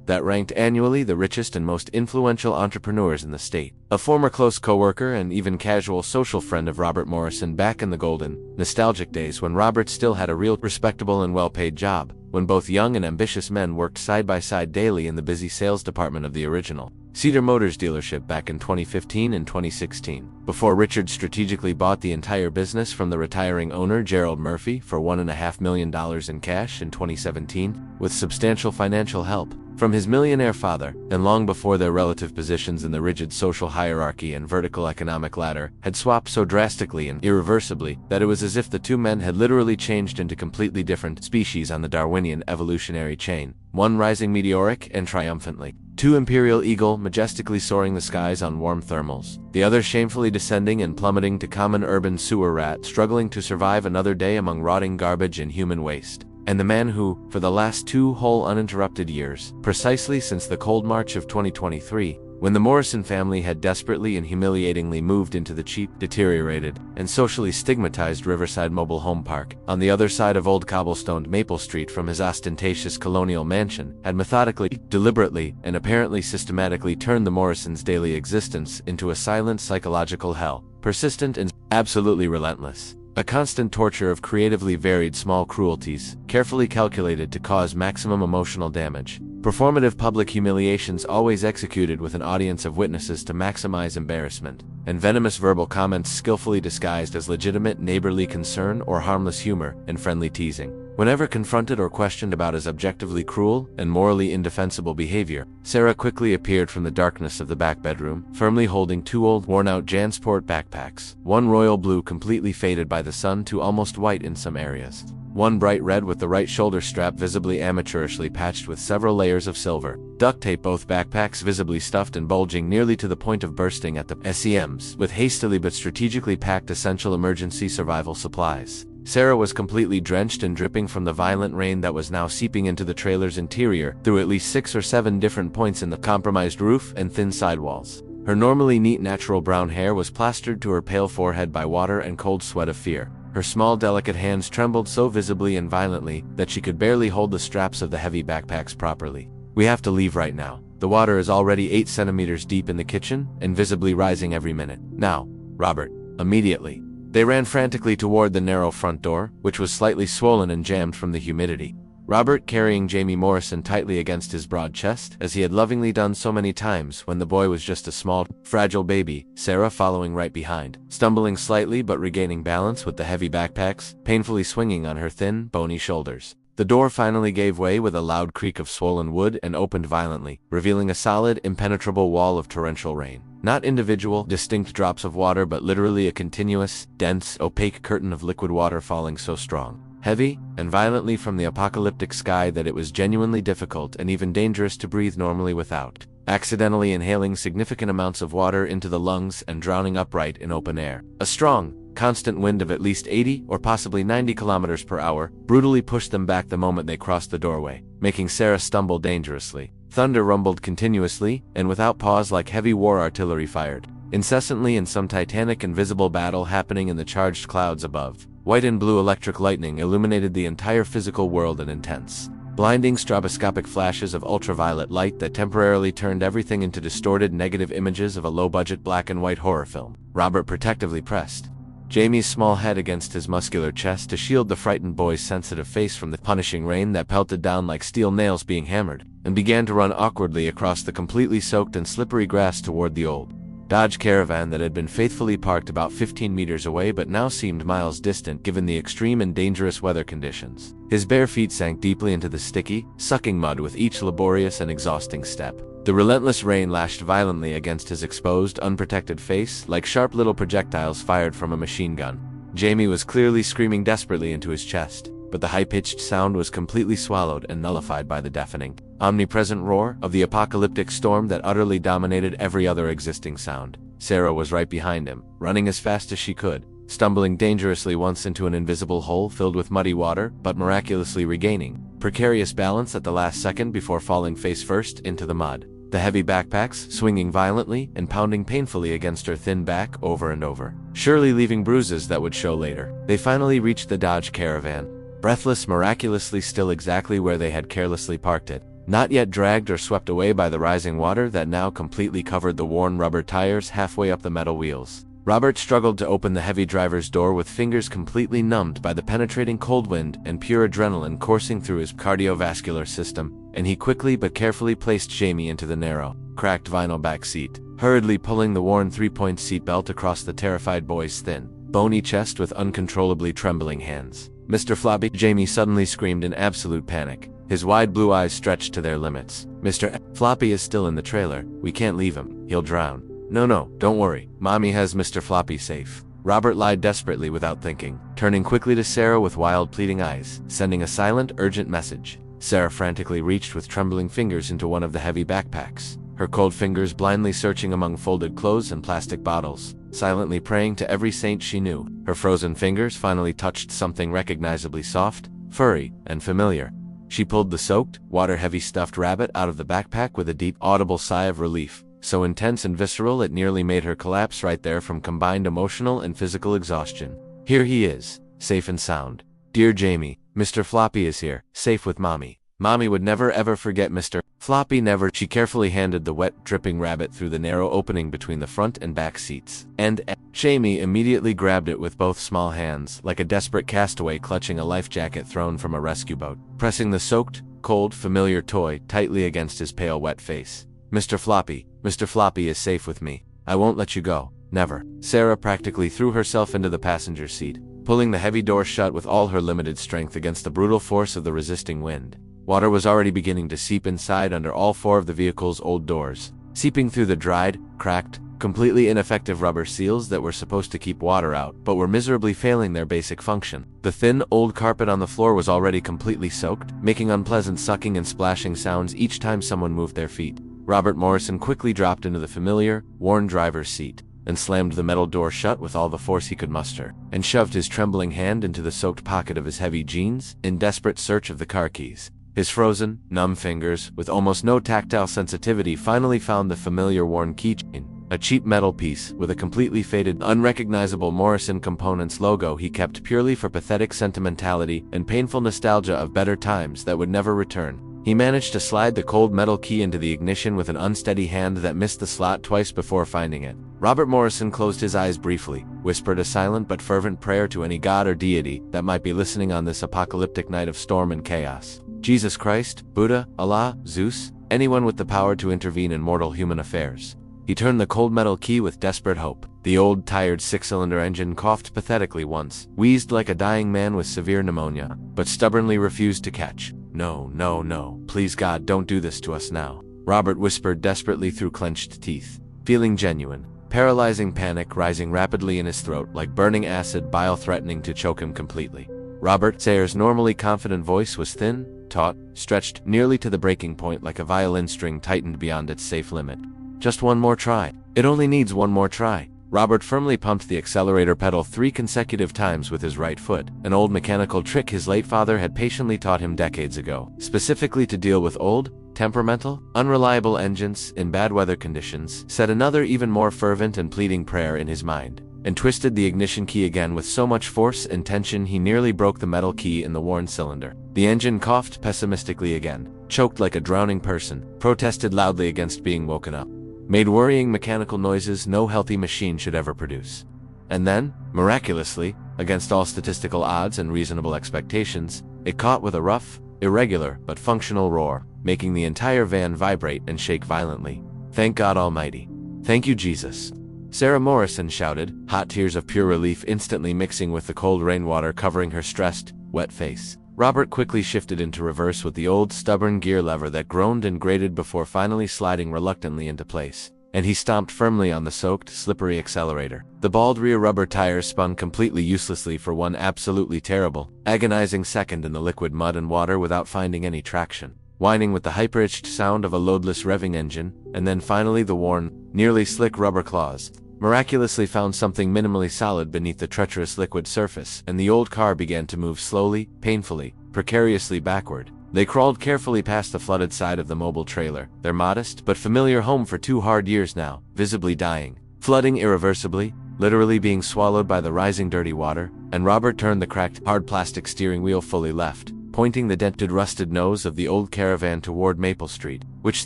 that ranked annually the richest and most influential entrepreneurs in the state. A former close co-worker and even casual social friend of Robert Morrison back in the golden, nostalgic days when Robert still had a real, respectable and well-paid job, when both young and ambitious men worked side by side daily in the busy sales department of the original Cedar Motors dealership back in 2015 and 2016, before Richard strategically bought the entire business from the retiring owner Gerald Murphy for $1.5 million in cash in 2017, with substantial financial help from his millionaire father, and long before their relative positions in the rigid social hierarchy and vertical economic ladder had swapped so drastically and irreversibly that it was as if the two men had literally changed into completely different species on the Darwinian evolutionary chain, one rising meteoric and triumphantly, 2 imperial eagle majestically soaring the skies on warm thermals, the other shamefully descending and plummeting to common urban sewer rat struggling to survive another day among rotting garbage and human waste. And the man who, for the last 2 whole uninterrupted years, precisely since the cold March of 2023, when the Morrison family had desperately and humiliatingly moved into the cheap, deteriorated, and socially stigmatized Riverside Mobile Home Park, on the other side of old cobblestoned Maple Street from his ostentatious colonial mansion, had methodically, deliberately, and apparently systematically turned the Morrisons' daily existence into a silent psychological hell, persistent and absolutely relentless. A constant torture of creatively varied small cruelties, carefully calculated to cause maximum emotional damage. Performative public humiliations always executed with an audience of witnesses to maximize embarrassment. And venomous verbal comments skillfully disguised as legitimate neighborly concern or harmless humor and friendly teasing. Whenever confronted or questioned about his objectively cruel and morally indefensible behavior, Sarah quickly appeared from the darkness of the back bedroom, firmly holding 2 old, worn-out Jansport backpacks, one royal blue completely faded by the sun to almost white in some areas, one bright red with the right shoulder strap visibly amateurishly patched with several layers of silver, duct tape, both backpacks visibly stuffed and bulging nearly to the point of bursting at the seams, with hastily but strategically packed essential emergency survival supplies. Sarah was completely drenched and dripping from the violent rain that was now seeping into the trailer's interior through at least 6 or 7 different points in the compromised roof and thin sidewalls. Her normally neat natural brown hair was plastered to her pale forehead by water and cold sweat of fear. Her small delicate hands trembled so visibly and violently that she could barely hold the straps of the heavy backpacks properly. "We have to leave right now. The water is already 8 centimeters deep in the kitchen and visibly rising every minute. Now, Robert." Immediately. They ran frantically toward the narrow front door, which was slightly swollen and jammed from the humidity. Robert carrying Jamie Morrison tightly against his broad chest, as he had lovingly done so many times when the boy was just a small, fragile baby, Sarah following right behind, stumbling slightly but regaining balance with the heavy backpacks, painfully swinging on her thin, bony shoulders. The door finally gave way with a loud creak of swollen wood and opened violently, revealing a solid, impenetrable wall of torrential rain. Not individual, distinct drops of water, but literally a continuous, dense, opaque curtain of liquid water falling so strong, heavy, and violently from the apocalyptic sky that it was genuinely difficult and even dangerous to breathe normally without accidentally inhaling significant amounts of water into the lungs and drowning upright in open air. A strong, constant wind of at least 80 or possibly 90 kilometers per hour brutally pushed them back the moment they crossed the doorway, making Sarah stumble dangerously. Thunder rumbled continuously and without pause like heavy war artillery fired. incessantly in some titanic invisible battle happening in the charged clouds above. White and blue electric lightning illuminated the entire physical world in intense, blinding stroboscopic flashes of ultraviolet light that temporarily turned everything into distorted negative images of a low-budget black and white horror film. Robert protectively pressed Jamie's small head against his muscular chest to shield the frightened boy's sensitive face from the punishing rain that pelted down like steel nails being hammered, and began to run awkwardly across the completely soaked and slippery grass toward the old Dodge Caravan that had been faithfully parked about 15 meters away but now seemed miles distant given the extreme and dangerous weather conditions. His bare feet sank deeply into the sticky, sucking mud with each laborious and exhausting step. The relentless rain lashed violently against his exposed, unprotected face like sharp little projectiles fired from a machine gun. Jamie was clearly screaming desperately into his chest, but the high-pitched sound was completely swallowed and nullified by the deafening, omnipresent roar of the apocalyptic storm that utterly dominated every other existing sound. Sarah was right behind him, running as fast as she could, stumbling dangerously once into an invisible hole filled with muddy water, but miraculously regaining precarious balance at the last second before falling face first into the mud. The heavy backpacks swinging violently and pounding painfully against her thin back over and over, surely leaving bruises that would show later. They finally reached the Dodge Caravan, breathless, miraculously still exactly where they had carelessly parked it, not yet dragged or swept away by the rising water that now completely covered the worn rubber tires halfway up the metal wheels. Robert struggled to open the heavy driver's door with fingers completely numbed by the penetrating cold wind and pure adrenaline coursing through his cardiovascular system, and he quickly but carefully placed Jamie into the narrow, cracked vinyl back seat, hurriedly pulling the worn three-point seatbelt across the terrified boy's thin, bony chest with uncontrollably trembling hands. "Mr. Floppy!" Jamie suddenly screamed in absolute panic, his wide blue eyes stretched to their limits. "Mr. Floppy is still in the trailer. We can't leave him. He'll drown." No, don't worry. Mommy has Mr. Floppy safe." Robert lied desperately without thinking, turning quickly to Sarah with wild pleading eyes, sending a silent, urgent message. Sarah frantically reached with trembling fingers into one of the heavy backpacks, her cold fingers blindly searching among folded clothes and plastic bottles, silently praying to every saint she knew. Her frozen fingers finally touched something recognizably soft, furry, and familiar. She pulled the soaked, water-heavy stuffed rabbit out of the backpack with a deep, audible sigh of relief, so intense and visceral it nearly made her collapse right there from combined emotional and physical exhaustion. "Here he is, safe and sound. Dear Jamie, Mr. Floppy is here, safe with Mommy. Mommy would never ever forget Mr. Floppy, never." She carefully handed the wet, dripping rabbit through the narrow opening between the front and back seats. And Jamie immediately grabbed it with both small hands, like a desperate castaway clutching a life jacket thrown from a rescue boat, pressing the soaked, cold, familiar toy tightly against his pale, wet face. Mr. Floppy is safe with me. I won't let you go. Never." Sarah practically threw herself into the passenger seat, pulling the heavy door shut with all her limited strength against the brutal force of the resisting wind. Water was already beginning to seep inside under all four of the vehicle's old doors, seeping through the dried, cracked, completely ineffective rubber seals that were supposed to keep water out, but were miserably failing their basic function. The thin, old carpet on the floor was already completely soaked, making unpleasant sucking and splashing sounds each time someone moved their feet. Robert Morrison quickly dropped into the familiar, worn driver's seat, and slammed the metal door shut with all the force he could muster, and shoved his trembling hand into the soaked pocket of his heavy jeans in desperate search of the car keys. His frozen, numb fingers, with almost no tactile sensitivity, finally found the familiar worn keychain, a cheap metal piece with a completely faded, unrecognizable Morrison Components logo he kept purely for pathetic sentimentality and painful nostalgia of better times that would never return. He managed to slide the cold metal key into the ignition with an unsteady hand that missed the slot twice before finding it. Robert Morrison closed his eyes briefly, whispered a silent but fervent prayer to any god or deity that might be listening on this apocalyptic night of storm and chaos. Jesus Christ, Buddha, Allah, Zeus, anyone with the power to intervene in mortal human affairs. He turned the cold metal key with desperate hope. The old, tired six-cylinder engine coughed pathetically once, wheezed like a dying man with severe pneumonia, but stubbornly refused to catch. No. Please God, don't do this to us now." Robert whispered desperately through clenched teeth, feeling genuine, paralyzing panic rising rapidly in his throat like burning acid bile threatening to choke him completely. Robert Sayre's normally confident voice was thin, taut, stretched nearly to the breaking point like a violin string tightened beyond its safe limit. "Just one more try. It only needs one more try." Robert firmly pumped the accelerator pedal 3 consecutive times with his right foot, an old mechanical trick his late father had patiently taught him decades ago, specifically to deal with old, temperamental, unreliable engines in bad weather conditions, said another even more fervent and pleading prayer in his mind, and twisted the ignition key again with so much force and tension he nearly broke the metal key in the worn cylinder. The engine coughed pessimistically again, choked like a drowning person, protested loudly against being woken up, made worrying mechanical noises no healthy machine should ever produce. And then, miraculously, against all statistical odds and reasonable expectations, it caught with a rough, irregular, but functional roar, making the entire van vibrate and shake violently. "Thank God Almighty. Thank you, Jesus," Sarah Morrison shouted, hot tears of pure relief instantly mixing with the cold rainwater covering her stressed, wet face. Robert quickly shifted into reverse with the old stubborn gear lever that groaned and grated before finally sliding reluctantly into place, and he stomped firmly on the soaked, slippery accelerator. The bald rear rubber tires spun completely uselessly for one absolutely terrible, agonizing second in the liquid mud and water without finding any traction, whining with the high-pitched sound of a loadless revving engine, and then finally the worn, nearly slick rubber claws miraculously found something minimally solid beneath the treacherous liquid surface, and the old car began to move slowly, painfully, precariously backward. They crawled carefully past the flooded side of the mobile trailer, their modest but familiar home for 2 hard years now, visibly dying, flooding irreversibly, literally being swallowed by the rising dirty water, and Robert turned the cracked, hard plastic steering wheel fully left, pointing the dented, rusted nose of the old caravan toward Maple Street, which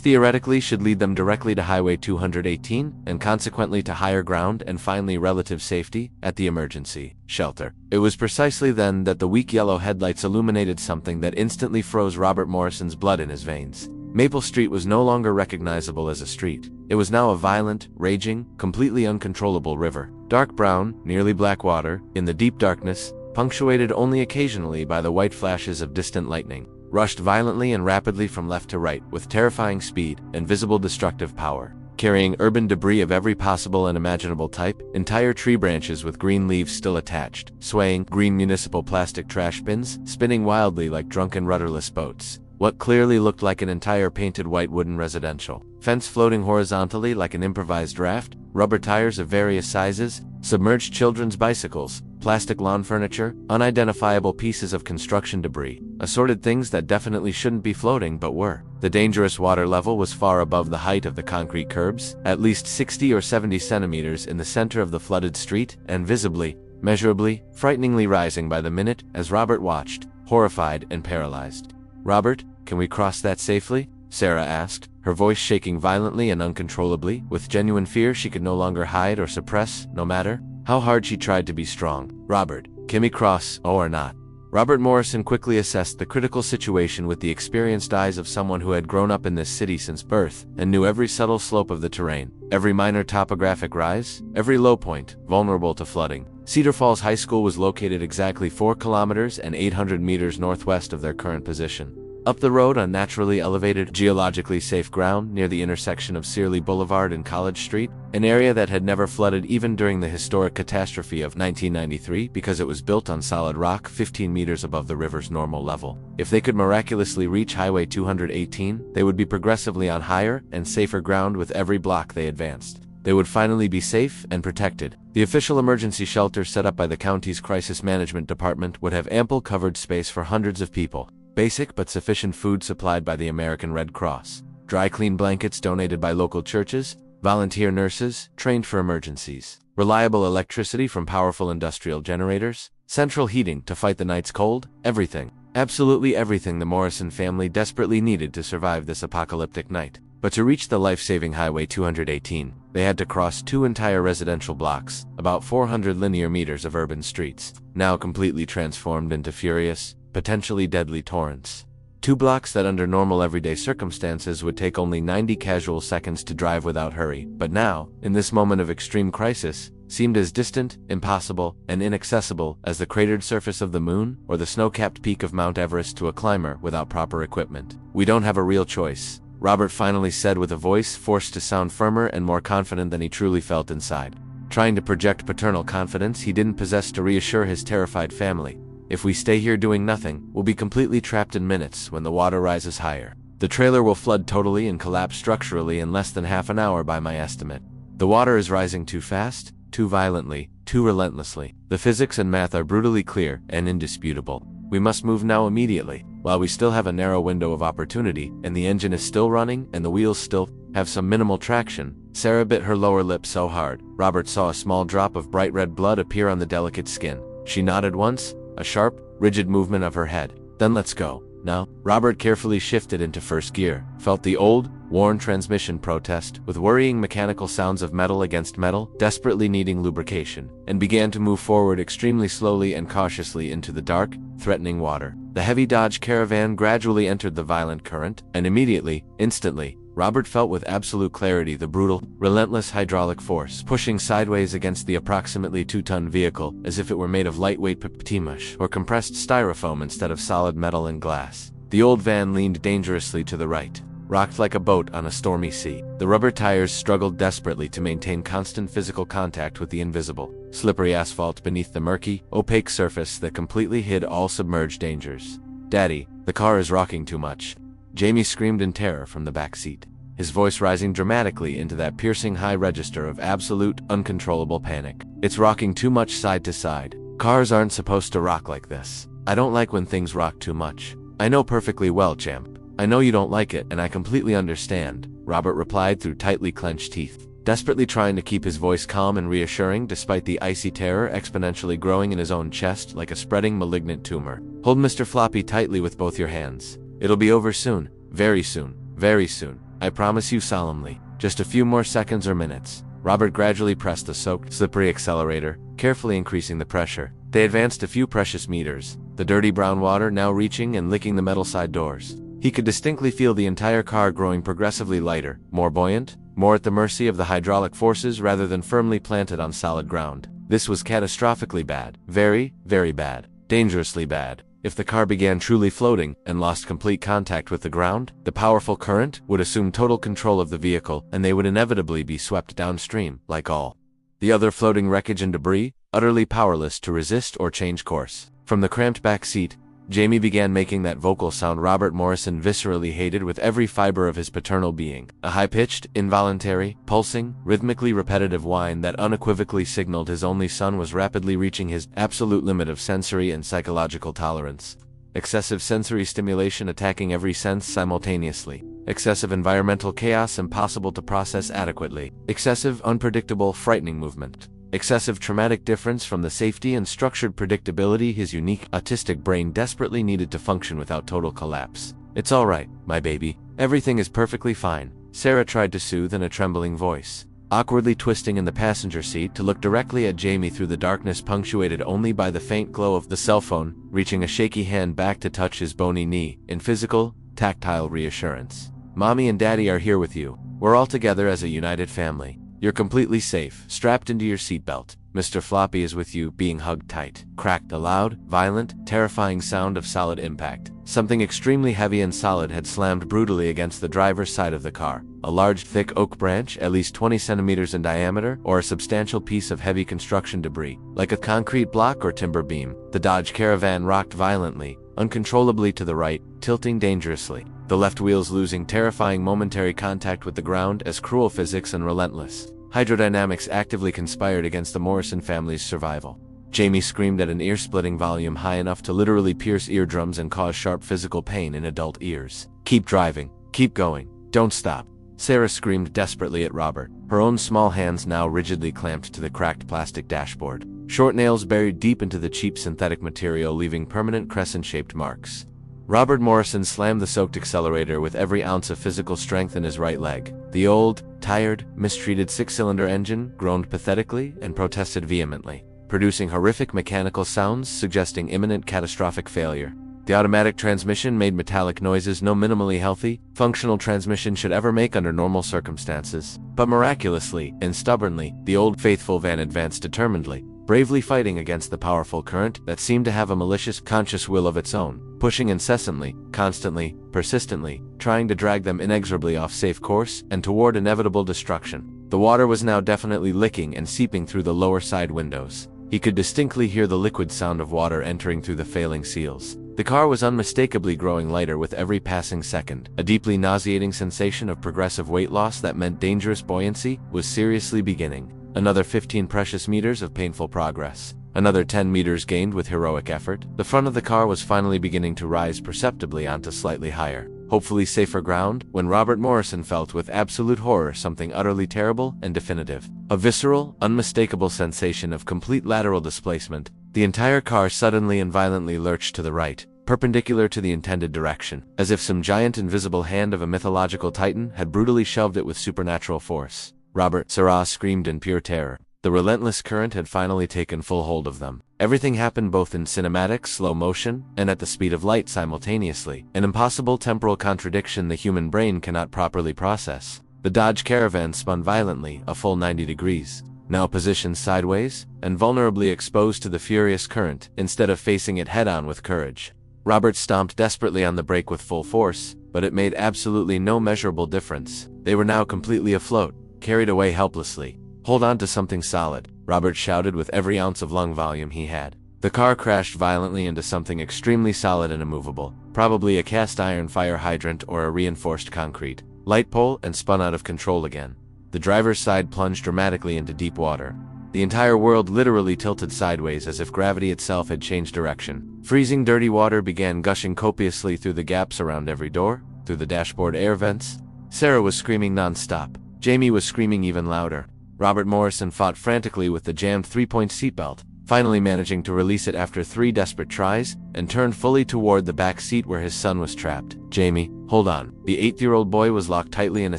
theoretically should lead them directly to Highway 218, and consequently to higher ground and finally relative safety at the emergency shelter. It was precisely then that the weak yellow headlights illuminated something that instantly froze Robert Morrison's blood in his veins. Maple Street was no longer recognizable as a street. It was now a violent, raging, completely uncontrollable river. Dark brown, nearly black water, in the deep darkness, punctuated only occasionally by the white flashes of distant lightning, rushed violently and rapidly from left to right with terrifying speed and visible destructive power, carrying urban debris of every possible and imaginable type, entire tree branches with green leaves still attached, swaying, green municipal plastic trash bins, spinning wildly like drunken rudderless boats, what clearly looked like an entire painted white wooden residential fence floating horizontally like an improvised raft, rubber tires of various sizes, submerged children's bicycles, plastic lawn furniture, unidentifiable pieces of construction debris, assorted things that definitely shouldn't be floating but were. The dangerous water level was far above the height of the concrete curbs, at least 60 or 70 centimeters in the center of the flooded street, and visibly, measurably, frighteningly rising by the minute as Robert watched, horrified and paralyzed. "Robert, can we cross that safely?" Sarah asked, her voice shaking violently and uncontrollably, with genuine fear she could no longer hide or suppress, no matter how hard she tried to be strong. "Robert, can we cross, or not?" Robert Morrison quickly assessed the critical situation with the experienced eyes of someone who had grown up in this city since birth, and knew every subtle slope of the terrain, every minor topographic rise, every low point, vulnerable to flooding. Cedar Falls High School was located exactly 4 kilometers and 800 meters northwest of their current position. Up the road on naturally elevated, geologically safe ground near the intersection of Searly Boulevard and College Street, an area that had never flooded even during the historic catastrophe of 1993 because it was built on solid rock 15 meters above the river's normal level. If they could miraculously reach Highway 218, they would be progressively on higher and safer ground with every block they advanced. They would finally be safe and protected. The official emergency shelter set up by the county's crisis management department would have ample covered space for hundreds of people. Basic but sufficient food supplied by the American Red Cross, dry clean blankets donated by local churches, volunteer nurses trained for emergencies, reliable electricity from powerful industrial generators, central heating to fight the night's cold, everything, absolutely everything the Morrison family desperately needed to survive this apocalyptic night. But to reach the life-saving Highway 218, they had to cross 2 entire residential blocks, about 400 linear meters of urban streets, now completely transformed into furious, potentially deadly torrents. 2 blocks that under normal everyday circumstances would take only 90 casual seconds to drive without hurry, but now, in this moment of extreme crisis, seemed as distant, impossible, and inaccessible as the cratered surface of the moon or the snow-capped peak of Mount Everest to a climber without proper equipment. "We don't have a real choice," Robert finally said with a voice forced to sound firmer and more confident than he truly felt inside. Trying to project paternal confidence he didn't possess to reassure his terrified family. "If we stay here doing nothing, we'll be completely trapped in minutes when the water rises higher. The trailer will flood totally and collapse structurally in less than half an hour by my estimate. The water is rising too fast, too violently, too relentlessly. The physics and math are brutally clear and indisputable. We must move now immediately. While we still have a narrow window of opportunity, and the engine is still running, and the wheels still have some minimal traction. Sarah bit her lower lip so hard, Robert saw a small drop of bright red blood appear on the delicate skin. She nodded once, a sharp, rigid movement of her head. Then let's go. Now, Robert carefully shifted into first gear, felt the old, worn transmission protest, with worrying mechanical sounds of metal against metal, desperately needing lubrication, and began to move forward extremely slowly and cautiously into the dark, threatening water. The heavy Dodge Caravan gradually entered the violent current, and immediately, instantly, Robert felt with absolute clarity the brutal, relentless hydraulic force pushing sideways against the approximately 2-ton vehicle as if it were made of lightweight papier-mâché or compressed styrofoam instead of solid metal and glass. The old van leaned dangerously to the right, rocked like a boat on a stormy sea. The rubber tires struggled desperately to maintain constant physical contact with the invisible, slippery asphalt beneath the murky, opaque surface that completely hid all submerged dangers. "Daddy, the car is rocking too much," Jamie screamed in terror from the back seat, his voice rising dramatically into that piercing high register of absolute, uncontrollable panic. "It's rocking too much side to side. Cars aren't supposed to rock like this. I don't like when things rock too much." "I know perfectly well, champ. I know you don't like it, and I completely understand," Robert replied through tightly clenched teeth, desperately trying to keep his voice calm and reassuring despite the icy terror exponentially growing in his own chest like a spreading malignant tumor. "Hold Mr. Floppy tightly with both your hands. It'll be over soon. Very soon. Very soon. I promise you solemnly. Just a few more seconds or minutes." Robert gradually pressed the soaked, slippery accelerator, carefully increasing the pressure. They advanced a few precious meters, the dirty brown water now reaching and licking the metal side doors. He could distinctly feel the entire car growing progressively lighter, more buoyant, more at the mercy of the hydraulic forces rather than firmly planted on solid ground. This was catastrophically bad. Very, very bad. Dangerously bad. If the car began truly floating and lost complete contact with the ground, the powerful current would assume total control of the vehicle and they would inevitably be swept downstream, like all the other floating wreckage and debris, utterly powerless to resist or change course. From the cramped back seat, Jamie began making that vocal sound Robert Morrison viscerally hated with every fiber of his paternal being, a high-pitched, involuntary, pulsing, rhythmically repetitive whine that unequivocally signaled his only son was rapidly reaching his absolute limit of sensory and psychological tolerance. Excessive sensory stimulation attacking every sense simultaneously. Excessive environmental chaos impossible to process adequately. Excessive, unpredictable, frightening movement. Excessive traumatic difference from the safety and structured predictability his unique, autistic brain desperately needed to function without total collapse. "It's all right, my baby. Everything is perfectly fine," Sarah tried to soothe in a trembling voice, awkwardly twisting in the passenger seat to look directly at Jamie through the darkness punctuated only by the faint glow of the cell phone, reaching a shaky hand back to touch his bony knee, in physical, tactile reassurance. "Mommy and Daddy are here with you. We're all together as a united family. You're completely safe, strapped into your seatbelt. Mr. Floppy is with you, being hugged tight." Cracked a loud, violent, terrifying sound of solid impact. Something extremely heavy and solid had slammed brutally against the driver's side of the car. A large, thick oak branch, at least 20 centimeters in diameter, or a substantial piece of heavy construction debris, like a concrete block or timber beam. The Dodge Caravan rocked violently, uncontrollably to the right, tilting dangerously, the left wheels losing terrifying momentary contact with the ground as cruel physics and relentless hydrodynamics actively conspired against the Morrison family's survival. Jamie screamed at an ear-splitting volume high enough to literally pierce eardrums and cause sharp physical pain in adult ears. "Keep driving. Keep going. Don't stop." Sarah screamed desperately at Robert, her own small hands now rigidly clamped to the cracked plastic dashboard, short nails buried deep into the cheap synthetic material leaving permanent crescent-shaped marks. Robert Morrison slammed the soaked accelerator with every ounce of physical strength in his right leg. The old, tired, mistreated six-cylinder engine groaned pathetically and protested vehemently, producing horrific mechanical sounds suggesting imminent catastrophic failure. The automatic transmission made metallic noises no minimally healthy, functional transmission should ever make under normal circumstances. But miraculously and stubbornly, the old faithful van advanced determinedly, bravely fighting against the powerful current that seemed to have a malicious, conscious will of its own, pushing incessantly, constantly, persistently, trying to drag them inexorably off safe course and toward inevitable destruction. The water was now definitely licking and seeping through the lower side windows. He could distinctly hear the liquid sound of water entering through the failing seals. The car was unmistakably growing lighter with every passing second. A deeply nauseating sensation of progressive weight loss that meant dangerous buoyancy was seriously beginning. Another 15 precious meters of painful progress. Another 10 meters gained with heroic effort. The front of the car was finally beginning to rise perceptibly onto slightly higher, hopefully safer ground, when Robert Morrison felt with absolute horror something utterly terrible and definitive. A visceral, unmistakable sensation of complete lateral displacement. The entire car suddenly and violently lurched to the right, perpendicular to the intended direction, as if some giant invisible hand of a mythological titan had brutally shoved it with supernatural force. Robert, Sarah screamed in pure terror. The relentless current had finally taken full hold of them. Everything happened both in cinematic, slow motion, and at the speed of light simultaneously, an impossible temporal contradiction the human brain cannot properly process. The Dodge Caravan spun violently, a full 90 degrees, now positioned sideways, and vulnerably exposed to the furious current, instead of facing it head-on with courage. Robert stomped desperately on the brake with full force, but it made absolutely no measurable difference. They were now completely afloat, carried away helplessly. "Hold on to something solid," Robert shouted with every ounce of lung volume he had. The car crashed violently into something extremely solid and immovable, probably a cast-iron fire hydrant or a reinforced concrete light pole, and spun out of control again. The driver's side plunged dramatically into deep water. The entire world literally tilted sideways as if gravity itself had changed direction. Freezing dirty water began gushing copiously through the gaps around every door, through the dashboard air vents. Sarah was screaming non-stop. Jamie was screaming even louder. Robert Morrison fought frantically with the jammed 3-point seatbelt, finally managing to release it after 3 desperate tries, and turned fully toward the back seat where his son was trapped. "Jamie, hold on." The 8-year-old boy was locked tightly in a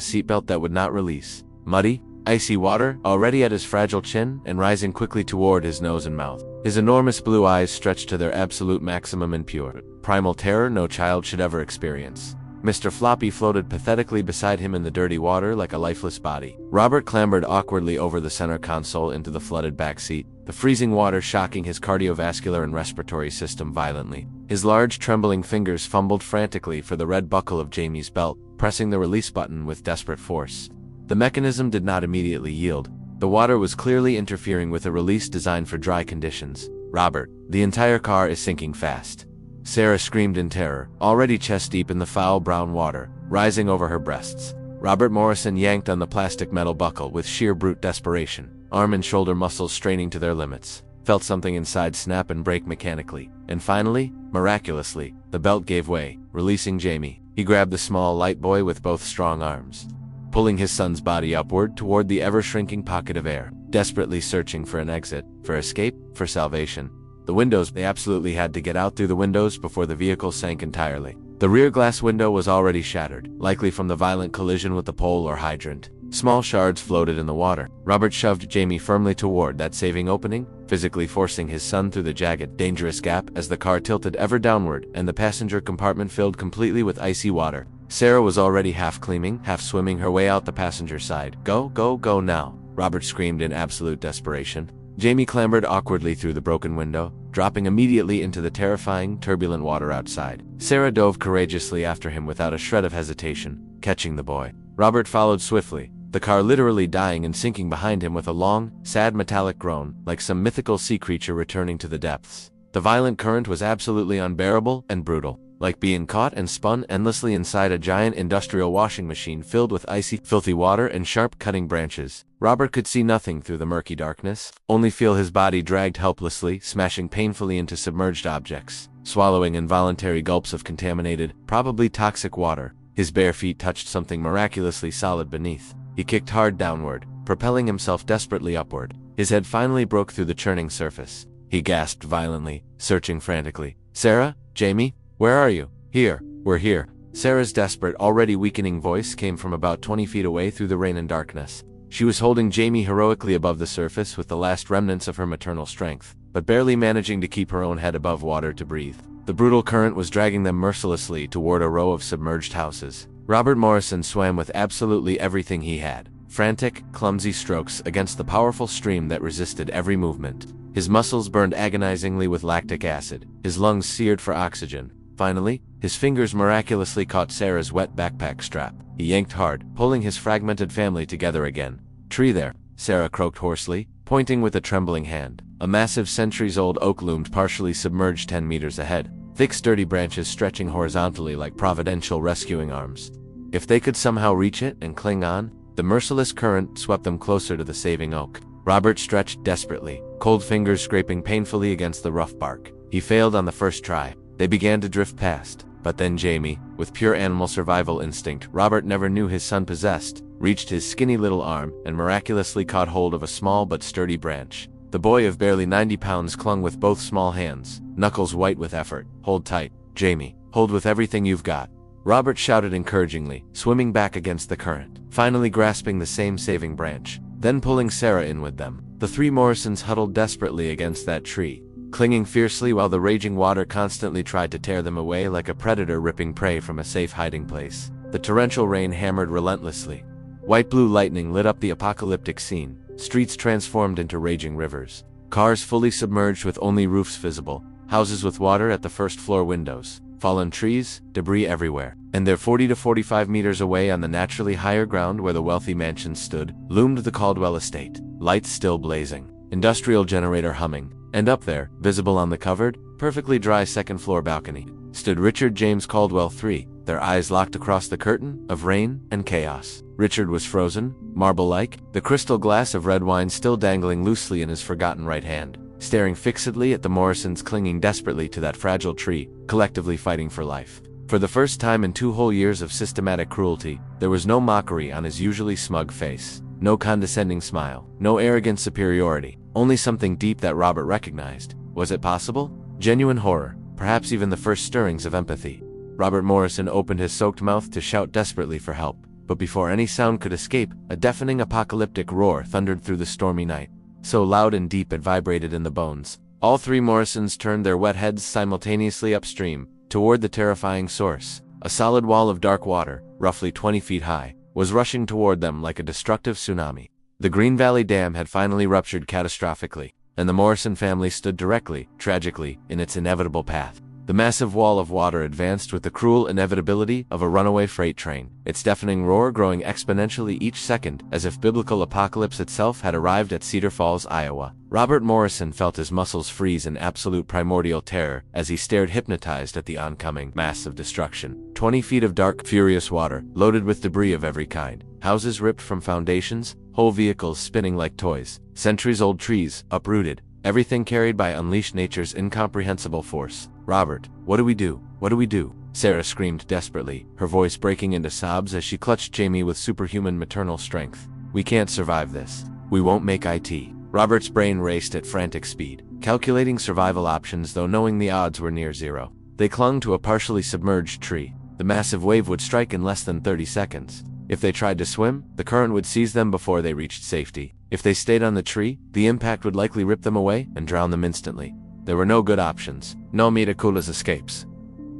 seatbelt that would not release. Muddy, icy water, already at his fragile chin, and rising quickly toward his nose and mouth. His enormous blue eyes stretched to their absolute maximum in pure, primal terror no child should ever experience. Mr. Floppy floated pathetically beside him in the dirty water like a lifeless body. Robert clambered awkwardly over the center console into the flooded back seat, the freezing water shocking his cardiovascular and respiratory system violently. His large, trembling fingers fumbled frantically for the red buckle of Jamie's belt, pressing the release button with desperate force. The mechanism did not immediately yield. The water was clearly interfering with a release designed for dry conditions. "Robert, the entire car is sinking fast." Sarah screamed in terror, already chest-deep in the foul brown water, rising over her breasts. Robert Morrison yanked on the plastic metal buckle with sheer brute desperation, arm and shoulder muscles straining to their limits, felt something inside snap and break mechanically, and finally, miraculously, the belt gave way, releasing Jamie. He grabbed the small, light boy with both strong arms, pulling his son's body upward toward the ever-shrinking pocket of air, desperately searching for an exit, for escape, for salvation. The windows, they absolutely had to get out through the windows before the vehicle sank entirely. The rear glass window was already shattered, likely from the violent collision with the pole or hydrant. Small shards floated in the water. Robert shoved Jamie firmly toward that saving opening, physically forcing his son through the jagged, dangerous gap as the car tilted ever downward and the passenger compartment filled completely with icy water. Sarah was already half climbing, half swimming her way out the passenger side. "Go, go, go now," Robert screamed in absolute desperation. Jamie clambered awkwardly through the broken window, dropping immediately into the terrifying, turbulent water outside. Sarah dove courageously after him without a shred of hesitation, catching the boy. Robert followed swiftly, the car literally dying and sinking behind him with a long, sad metallic groan, like some mythical sea creature returning to the depths. The violent current was absolutely unbearable and brutal, like being caught and spun endlessly inside a giant industrial washing machine filled with icy, filthy water and sharp, cutting branches. Robert could see nothing through the murky darkness, only feel his body dragged helplessly, smashing painfully into submerged objects, swallowing involuntary gulps of contaminated, probably toxic water. His bare feet touched something miraculously solid beneath. He kicked hard downward, propelling himself desperately upward. His head finally broke through the churning surface. He gasped violently, searching frantically. "Sarah? Jamie? Where are you?" "Here. We're here." Sarah's desperate, already weakening voice came from about 20 feet away through the rain and darkness. She was holding Jamie heroically above the surface with the last remnants of her maternal strength, but barely managing to keep her own head above water to breathe. The brutal current was dragging them mercilessly toward a row of submerged houses. Robert Morrison swam with absolutely everything he had, frantic, clumsy strokes against the powerful stream that resisted every movement. His muscles burned agonizingly with lactic acid, his lungs seared for oxygen. Finally, his fingers miraculously caught Sarah's wet backpack strap. He yanked hard, pulling his fragmented family together again. "Tree there," Sarah croaked hoarsely, pointing with a trembling hand. A massive centuries-old oak loomed partially submerged 10 meters ahead, thick sturdy branches stretching horizontally like providential rescuing arms. If they could somehow reach it and cling on, the merciless current swept them closer to the saving oak. Robert stretched desperately, cold fingers scraping painfully against the rough bark. He failed on the first try. They began to drift past. But then Jamie, with pure animal survival instinct Robert never knew his son possessed, reached his skinny little arm and miraculously caught hold of a small but sturdy branch. The boy of barely 90 pounds clung with both small hands, knuckles white with effort. "Hold tight, Jamie. Hold with everything you've got," Robert shouted encouragingly, swimming back against the current, finally grasping the same saving branch, then pulling Sarah in with them. The three Morrisons huddled desperately against that tree, clinging fiercely while the raging water constantly tried to tear them away like a predator ripping prey from a safe hiding place. The torrential rain hammered relentlessly. White-blue lightning lit up the apocalyptic scene, streets transformed into raging rivers, cars fully submerged with only roofs visible, houses with water at the first-floor windows, fallen trees, debris everywhere. And there 40 to 45 meters away on the naturally higher ground where the wealthy mansion stood, loomed the Caldwell estate, lights still blazing, industrial generator humming. And up there, visible on the covered, perfectly dry second-floor balcony, stood Richard James Caldwell III, their eyes locked across the curtain of rain and chaos. Richard was frozen, marble-like, the crystal glass of red wine still dangling loosely in his forgotten right hand, staring fixedly at the Morrisons clinging desperately to that fragile tree, collectively fighting for life. For the first time in 2 whole years of systematic cruelty, there was no mockery on his usually smug face, no condescending smile, no arrogant superiority. Only something deep that Robert recognized. Was it possible? Genuine horror, perhaps even the first stirrings of empathy. Robert Morrison opened his soaked mouth to shout desperately for help, but before any sound could escape, a deafening apocalyptic roar thundered through the stormy night, so loud and deep it vibrated in the bones. All three Morrisons turned their wet heads simultaneously upstream, toward the terrifying source. A solid wall of dark water, roughly 20 feet high, was rushing toward them like a destructive tsunami. The Green Valley Dam had finally ruptured catastrophically, and the Morrison family stood directly, tragically, in its inevitable path. The massive wall of water advanced with the cruel inevitability of a runaway freight train, its deafening roar growing exponentially each second, as if biblical apocalypse itself had arrived at Cedar Falls, Iowa. Robert Morrison felt his muscles freeze in absolute primordial terror as he stared hypnotized at the oncoming mass of destruction. 20 feet of dark, furious water, loaded with debris of every kind. Houses ripped from foundations, whole vehicles spinning like toys, centuries-old trees uprooted, everything carried by unleashed nature's incomprehensible force. "Robert, what do we do? What do we do?" Sarah screamed desperately, her voice breaking into sobs as she clutched Jamie with superhuman maternal strength. "We can't survive this. We won't make it." Robert's brain raced at frantic speed, calculating survival options though knowing the odds were near zero. They clung to a partially submerged tree. The massive wave would strike in less than 30 seconds. If they tried to swim, the current would seize them before they reached safety. If they stayed on the tree, the impact would likely rip them away and drown them instantly. There were no good options, no miraculous escapes.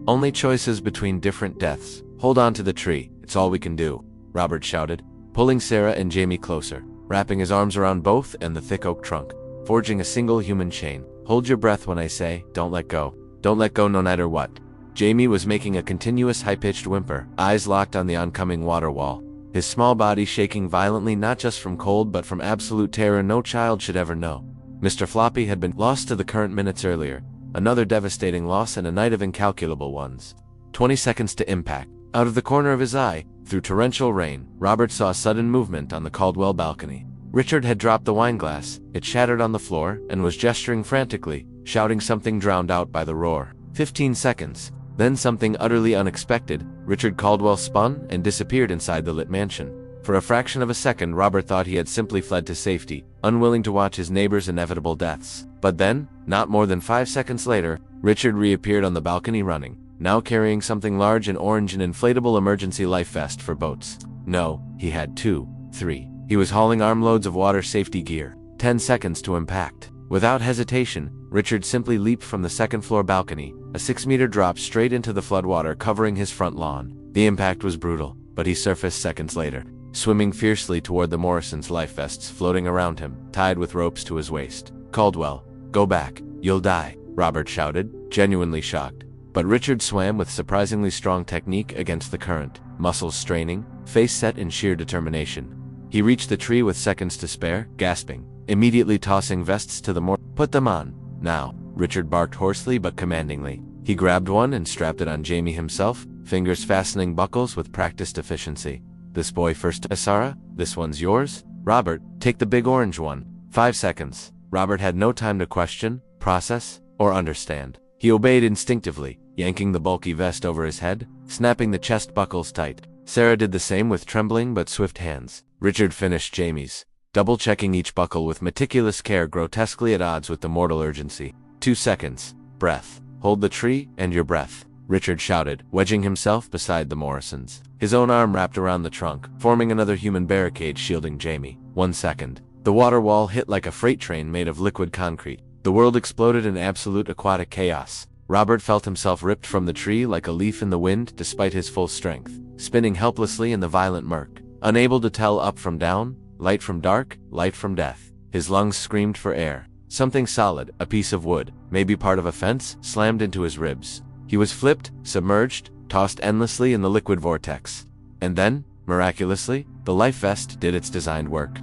Only choices between different deaths. "Hold on to the tree, it's all we can do," Robert shouted, pulling Sarah and Jamie closer, wrapping his arms around both and the thick oak trunk, forging a single human chain. "Hold your breath when I say, don't let go. Don't let go no matter what." Jamie was making a continuous high-pitched whimper, eyes locked on the oncoming water wall, his small body shaking violently not just from cold but from absolute terror no child should ever know. Mr. Floppy had been lost to the current minutes earlier, another devastating loss and a night of incalculable ones. 20 seconds to impact. Out of the corner of his eye, through torrential rain, Robert saw sudden movement on the Caldwell balcony. Richard had dropped the wine glass, it shattered on the floor, and was gesturing frantically, shouting something drowned out by the roar. 15 seconds. Then something utterly unexpected. Richard Caldwell spun and disappeared inside the lit mansion. For a fraction of a second, Robert thought he had simply fled to safety, unwilling to watch his neighbor's inevitable deaths. But then, not more than 5 seconds later, Richard reappeared on the balcony running, now carrying something large and orange, an inflatable emergency life vest for boats. No, he had 2, 3. He was hauling armloads of water safety gear. 10 seconds to impact. Without hesitation, Richard simply leaped from the second-floor balcony, a 6-meter drop straight into the floodwater covering his front lawn. The impact was brutal, but he surfaced seconds later, swimming fiercely toward the Morrisons' life vests floating around him, tied with ropes to his waist. "Caldwell, go back, you'll die," Robert shouted, genuinely shocked. But Richard swam with surprisingly strong technique against the current, muscles straining, face set in sheer determination. He reached the tree with seconds to spare, gasping, immediately tossing vests to the "Put them on, now," Richard barked hoarsely but commandingly. He grabbed one and strapped it on Jamie himself, fingers fastening buckles with practiced efficiency. "This boy first, Sarah, this one's yours. Robert, take the big orange one." 5 seconds. Robert had no time to question, process, or understand. He obeyed instinctively, yanking the bulky vest over his head, snapping the chest buckles tight. Sarah did the same with trembling but swift hands. Richard finished Jamie's, double-checking each buckle with meticulous care grotesquely at odds with the mortal urgency. 2 seconds. Breath. Hold the tree and your breath, Richard shouted, wedging himself beside the Morrisons. His own arm wrapped around the trunk, forming another human barricade shielding Jamie. 1 second. The water wall hit like a freight train made of liquid concrete. The world exploded in absolute aquatic chaos. Robert felt himself ripped from the tree like a leaf in the wind despite his full strength, spinning helplessly in the violent murk, unable to tell up from down, light from dark, light from death. His lungs screamed for air. Something solid, a piece of wood, maybe part of a fence, slammed into his ribs. He was flipped, submerged, tossed endlessly in the liquid vortex. And then, miraculously, the life vest did its designed work.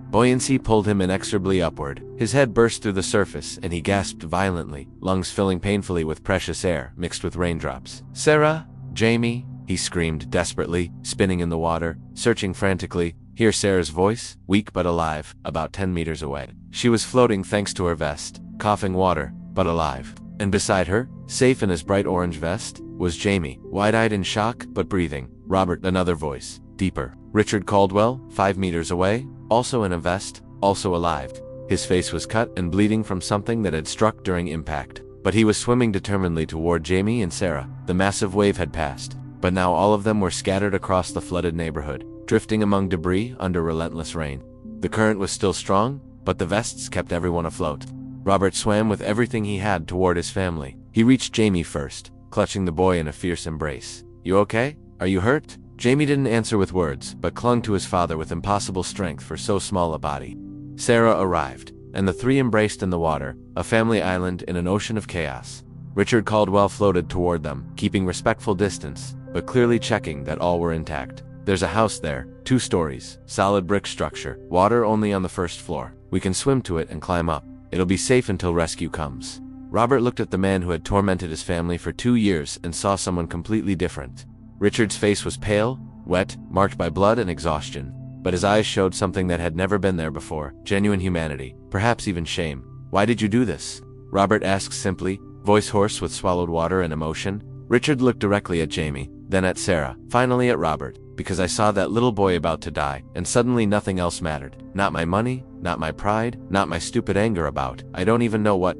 Buoyancy pulled him inexorably upward. His head burst through the surface, and he gasped violently, lungs filling painfully with precious air, mixed with raindrops. "Sarah? Jamie?" he screamed desperately, spinning in the water, searching frantically. Hear Sarah's voice, weak but alive, about 10 meters away. She was floating thanks to her vest, coughing water, but alive. And beside her, safe in his bright orange vest, was Jamie, wide-eyed in shock, but breathing. Robert, another voice, deeper. Richard Caldwell, 5 meters away, also in a vest, also alive. His face was cut and bleeding from something that had struck during impact. But he was swimming determinedly toward Jamie and Sarah. The massive wave had passed, but now all of them were scattered across the flooded neighborhood, drifting among debris under relentless rain. The current was still strong, but the vests kept everyone afloat. Robert swam with everything he had toward his family. He reached Jamie first, clutching the boy in a fierce embrace. "You okay? Are you hurt?" Jamie didn't answer with words, but clung to his father with impossible strength for so small a body. Sarah arrived, and the three embraced in the water, a family island in an ocean of chaos. Richard Caldwell floated toward them, keeping respectful distance, but clearly checking that all were intact. "There's a house there, 2 stories, solid brick structure, water only on the first floor. We can swim to it and climb up. It'll be safe until rescue comes." Robert looked at the man who had tormented his family for 2 years and saw someone completely different. Richard's face was pale, wet, marked by blood and exhaustion, but his eyes showed something that had never been there before, genuine humanity, perhaps even shame. "Why did you do this?" Robert asked simply, voice hoarse with swallowed water and emotion. Richard looked directly at Jamie, then at Sarah, finally at Robert. "Because I saw that little boy about to die, and suddenly nothing else mattered. Not my money, not my pride, not my stupid anger about, I don't even know what.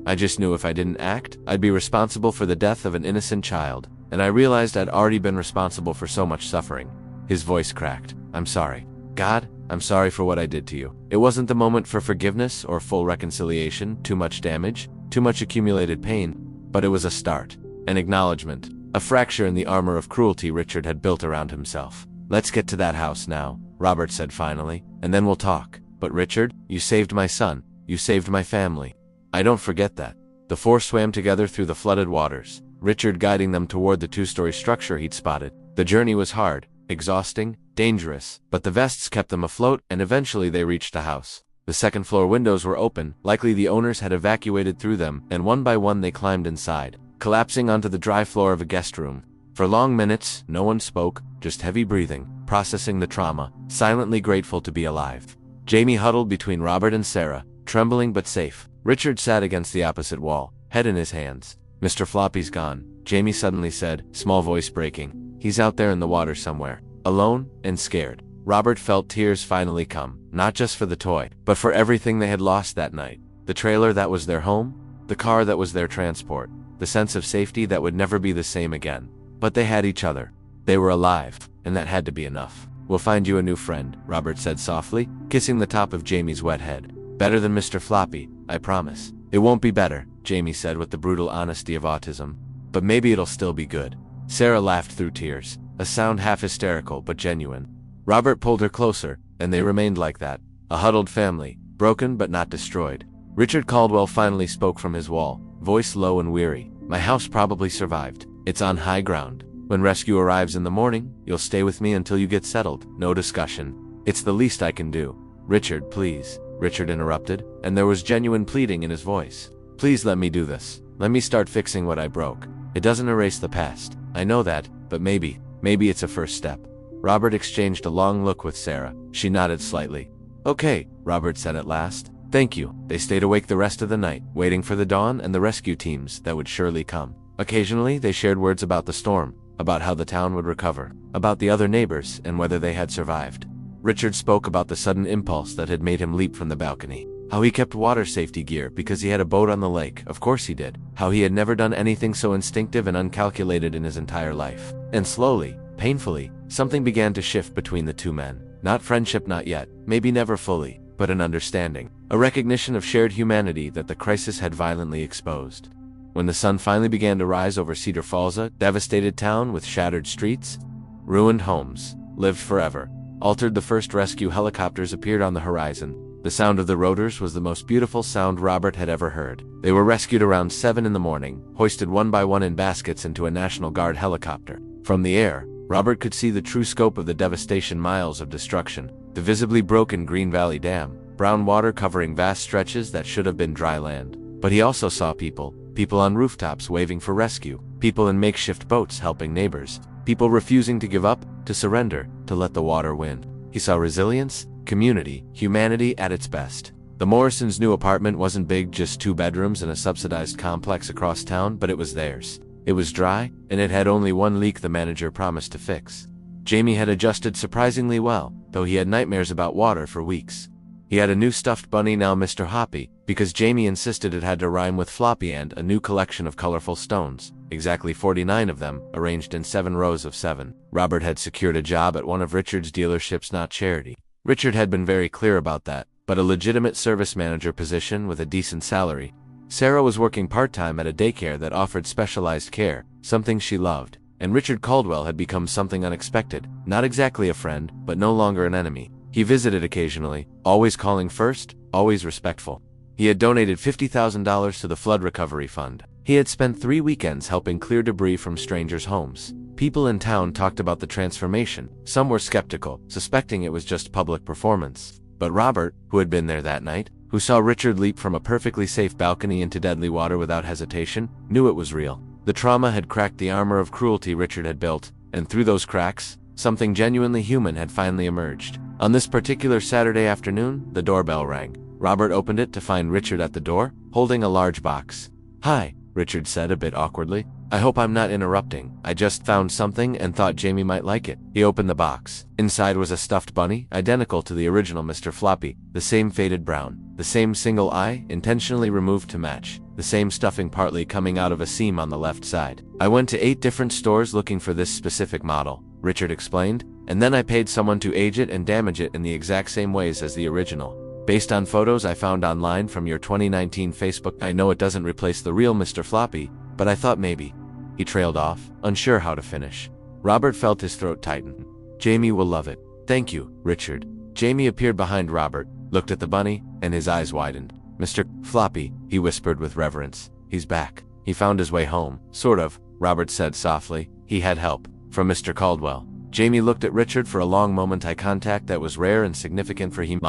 I just knew if I didn't act, I'd be responsible for the death of an innocent child. And I realized I'd already been responsible for so much suffering." His voice cracked. "I'm sorry. God, I'm sorry for what I did to you. It wasn't the moment for forgiveness or full reconciliation, too much damage, too much accumulated pain, but it was a start, an acknowledgement, a fracture in the armor of cruelty Richard had built around himself. "Let's get to that house now," Robert said finally, "and then we'll talk. But Richard, you saved my son. You saved my family. I don't forget that." The 4 swam together through the flooded waters, Richard guiding them toward the 2-story structure he'd spotted. The journey was hard, exhausting, dangerous, but the vests kept them afloat, and eventually they reached the house. The second-floor windows were open, likely the owners had evacuated through them, and one by one they climbed inside, collapsing onto the dry floor of a guest room. For long minutes, no one spoke, just heavy breathing, processing the trauma, silently grateful to be alive. Jamie huddled between Robert and Sarah, trembling but safe. Richard sat against the opposite wall, head in his hands. "Mr. Floppy's gone," Jamie suddenly said, small voice breaking. "He's out there in the water somewhere, alone and scared." Robert felt tears finally come, not just for the toy, but for everything they had lost that night. The trailer that was their home, the car that was their transport, the sense of safety that would never be the same again. But they had each other. They were alive, and that had to be enough. "We'll find you a new friend," Robert said softly, kissing the top of Jamie's wet head. "Better than Mr. Floppy, I promise." "It won't be better," Jamie said with the brutal honesty of autism. "But maybe it'll still be good." Sarah laughed through tears, a sound half hysterical but genuine. Robert pulled her closer, and they remained like that, a huddled family, broken but not destroyed. Richard Caldwell finally spoke from his wall, voice low and weary. "My house probably survived. It's on high ground. When rescue arrives in the morning, you'll stay with me until you get settled. No discussion. It's the least I can do." "Richard, please," Richard interrupted, and there was genuine pleading in his voice. "Please let me do this. Let me start fixing what I broke. It doesn't erase the past. I know that, but maybe it's a first step." Robert exchanged a long look with Sarah. She nodded slightly. "Okay," Robert said at last. Thank you. They stayed awake the rest of the night, waiting for the dawn and the rescue teams that would surely come. Occasionally, they shared words about the storm, about how the town would recover, about the other neighbors and whether they had survived. Richard spoke about the sudden impulse that had made him leap from the balcony. How he kept water safety gear because he had a boat on the lake, of course he did. How he had never done anything so instinctive and uncalculated in his entire life. And slowly, painfully, something began to shift between the two men. Not friendship, not yet, maybe never fully, but an understanding. A recognition of shared humanity that the crisis had violently exposed. When the sun finally began to rise over Cedar Falls, a devastated town with shattered streets, ruined homes, lived forever, altered, the first rescue helicopters appeared on the horizon. The sound of the rotors was the most beautiful sound Robert had ever heard. They were rescued around 7 in the morning, hoisted one by one in baskets into a National Guard helicopter. From the air, Robert could see the true scope of the devastation: miles of destruction, the visibly broken Green Valley Dam, brown water covering vast stretches that should have been dry land. But he also saw people on rooftops waving for rescue, people in makeshift boats helping neighbors, people refusing to give up, to surrender, to let the water win. He saw resilience, community, humanity at its best. The Morrisons' new apartment wasn't big, just 2 bedrooms in a subsidized complex across town, but it was theirs. It was dry, and it had only one leak the manager promised to fix. Jamie had adjusted surprisingly well, though he had nightmares about water for weeks. He had a new stuffed bunny, now Mr. Hoppy, because Jamie insisted it had to rhyme with floppy, and a new collection of colorful stones, exactly 49 of them, arranged in 7 rows of 7. Robert had secured a job at one of Richard's dealerships, not charity. Richard had been very clear about that, but a legitimate service manager position with a decent salary. Sarah was working part-time at a daycare that offered specialized care, something she loved, and Richard Caldwell had become something unexpected, not exactly a friend, but no longer an enemy. He visited occasionally, always calling first, always respectful. He had donated $50,000 to the flood recovery fund. He had spent 3 weekends helping clear debris from strangers' homes. People in town talked about the transformation. Some were skeptical, suspecting it was just public performance. But Robert, who had been there that night, who saw Richard leap from a perfectly safe balcony into deadly water without hesitation, knew it was real. The trauma had cracked the armor of cruelty Richard had built, and through those cracks, something genuinely human had finally emerged. On this particular Saturday afternoon, the doorbell rang. Robert opened it to find Richard at the door, holding a large box. "Hi," Richard said a bit awkwardly. "I hope I'm not interrupting. I just found something and thought Jamie might like it." He opened the box. Inside was a stuffed bunny, identical to the original Mr. Floppy, the same faded brown, the same single eye, intentionally removed to match, the same stuffing partly coming out of a seam on the left side. "I went to 8 different stores looking for this specific model," Richard explained, "and then I paid someone to age it and damage it in the exact same ways as the original. Based on photos I found online from your 2019 Facebook, I know it doesn't replace the real Mr. Floppy, but I thought maybe." He trailed off, unsure how to finish. Robert felt his throat tighten. "Jamie will love it." "Thank you, Richard." Jamie appeared behind Robert, looked at the bunny, and his eyes widened. "Mr. Floppy," he whispered with reverence. "He's back. He found his way home." "Sort of," Robert said softly. "He had help. From Mr. Caldwell." Jamie looked at Richard for a long moment, eye contact that was rare and significant for him,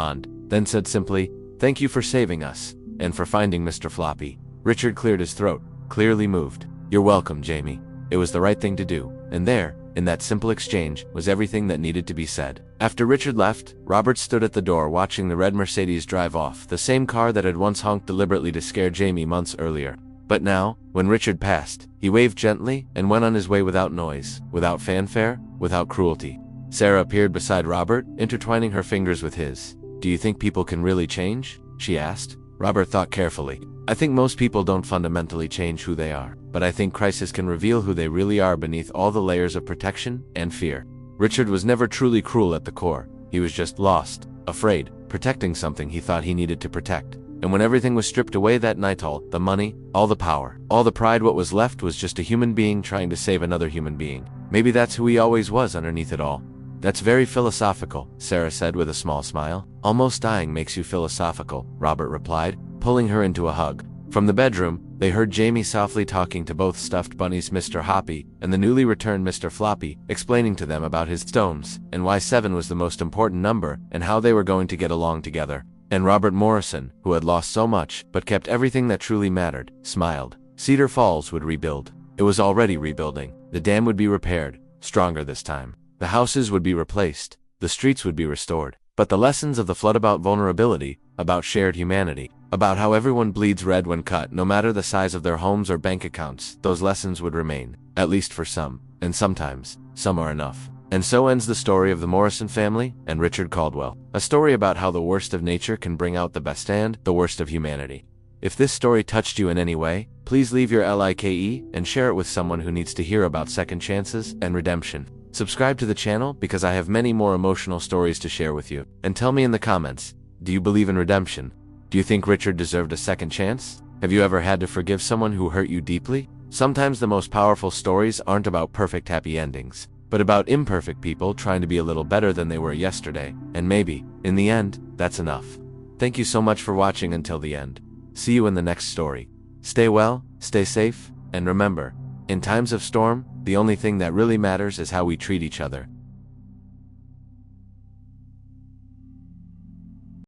then said simply, "Thank you for saving us, and for finding Mr. Floppy." Richard cleared his throat, clearly moved. "You're welcome, Jamie. It was the right thing to do." And there, in that simple exchange, was everything that needed to be said. After Richard left, Robert stood at the door watching the red Mercedes drive off, the same car that had once honked deliberately to scare Jamie months earlier. But now, when Richard passed, he waved gently and went on his way without noise, without fanfare, without cruelty. Sarah appeared beside Robert, intertwining her fingers with his. "Do you think people can really change?" she asked. Robert thought carefully. "I think most people don't fundamentally change who they are, but I think crisis can reveal who they really are beneath all the layers of protection and fear." Richard was never truly cruel at the core. He was just lost, afraid, protecting something he thought he needed to protect. And when everything was stripped away that night, all the money, all the power, all the pride, what was left was just a human being trying to save another human being. Maybe that's who he always was underneath it all. "That's very philosophical," Sarah said with a small smile. "Almost dying makes you philosophical," Robert replied, pulling her into a hug. From the bedroom, they heard Jamie softly talking to both stuffed bunnies, Mr. Hoppy and the newly returned Mr. Floppy, explaining to them about his stones, and why 7 was the most important number, and how they were going to get along together. And Robert Morrison, who had lost so much, but kept everything that truly mattered, smiled. Cedar Falls would rebuild. It was already rebuilding. The dam would be repaired, stronger this time. The houses would be replaced. The streets would be restored. But the lessons of the flood about vulnerability, about shared humanity, about how everyone bleeds red when cut, no matter the size of their homes or bank accounts, those lessons would remain, at least for some, and sometimes, some are enough. And so ends the story of the Morrison family and Richard Caldwell, a story about how the worst of nature can bring out the best and the worst of humanity. If this story touched you in any way, please leave your like and share it with someone who needs to hear about second chances and redemption. Subscribe to the channel because I have many more emotional stories to share with you. And tell me in the comments, do you believe in redemption? Do you think Richard deserved a second chance? Have you ever had to forgive someone who hurt you deeply? Sometimes the most powerful stories aren't about perfect happy endings, but about imperfect people trying to be a little better than they were yesterday, and maybe, in the end, that's enough. Thank you so much for watching until the end. See you in the next story. Stay well, stay safe, and remember, in times of storm, the only thing that really matters is how we treat each other.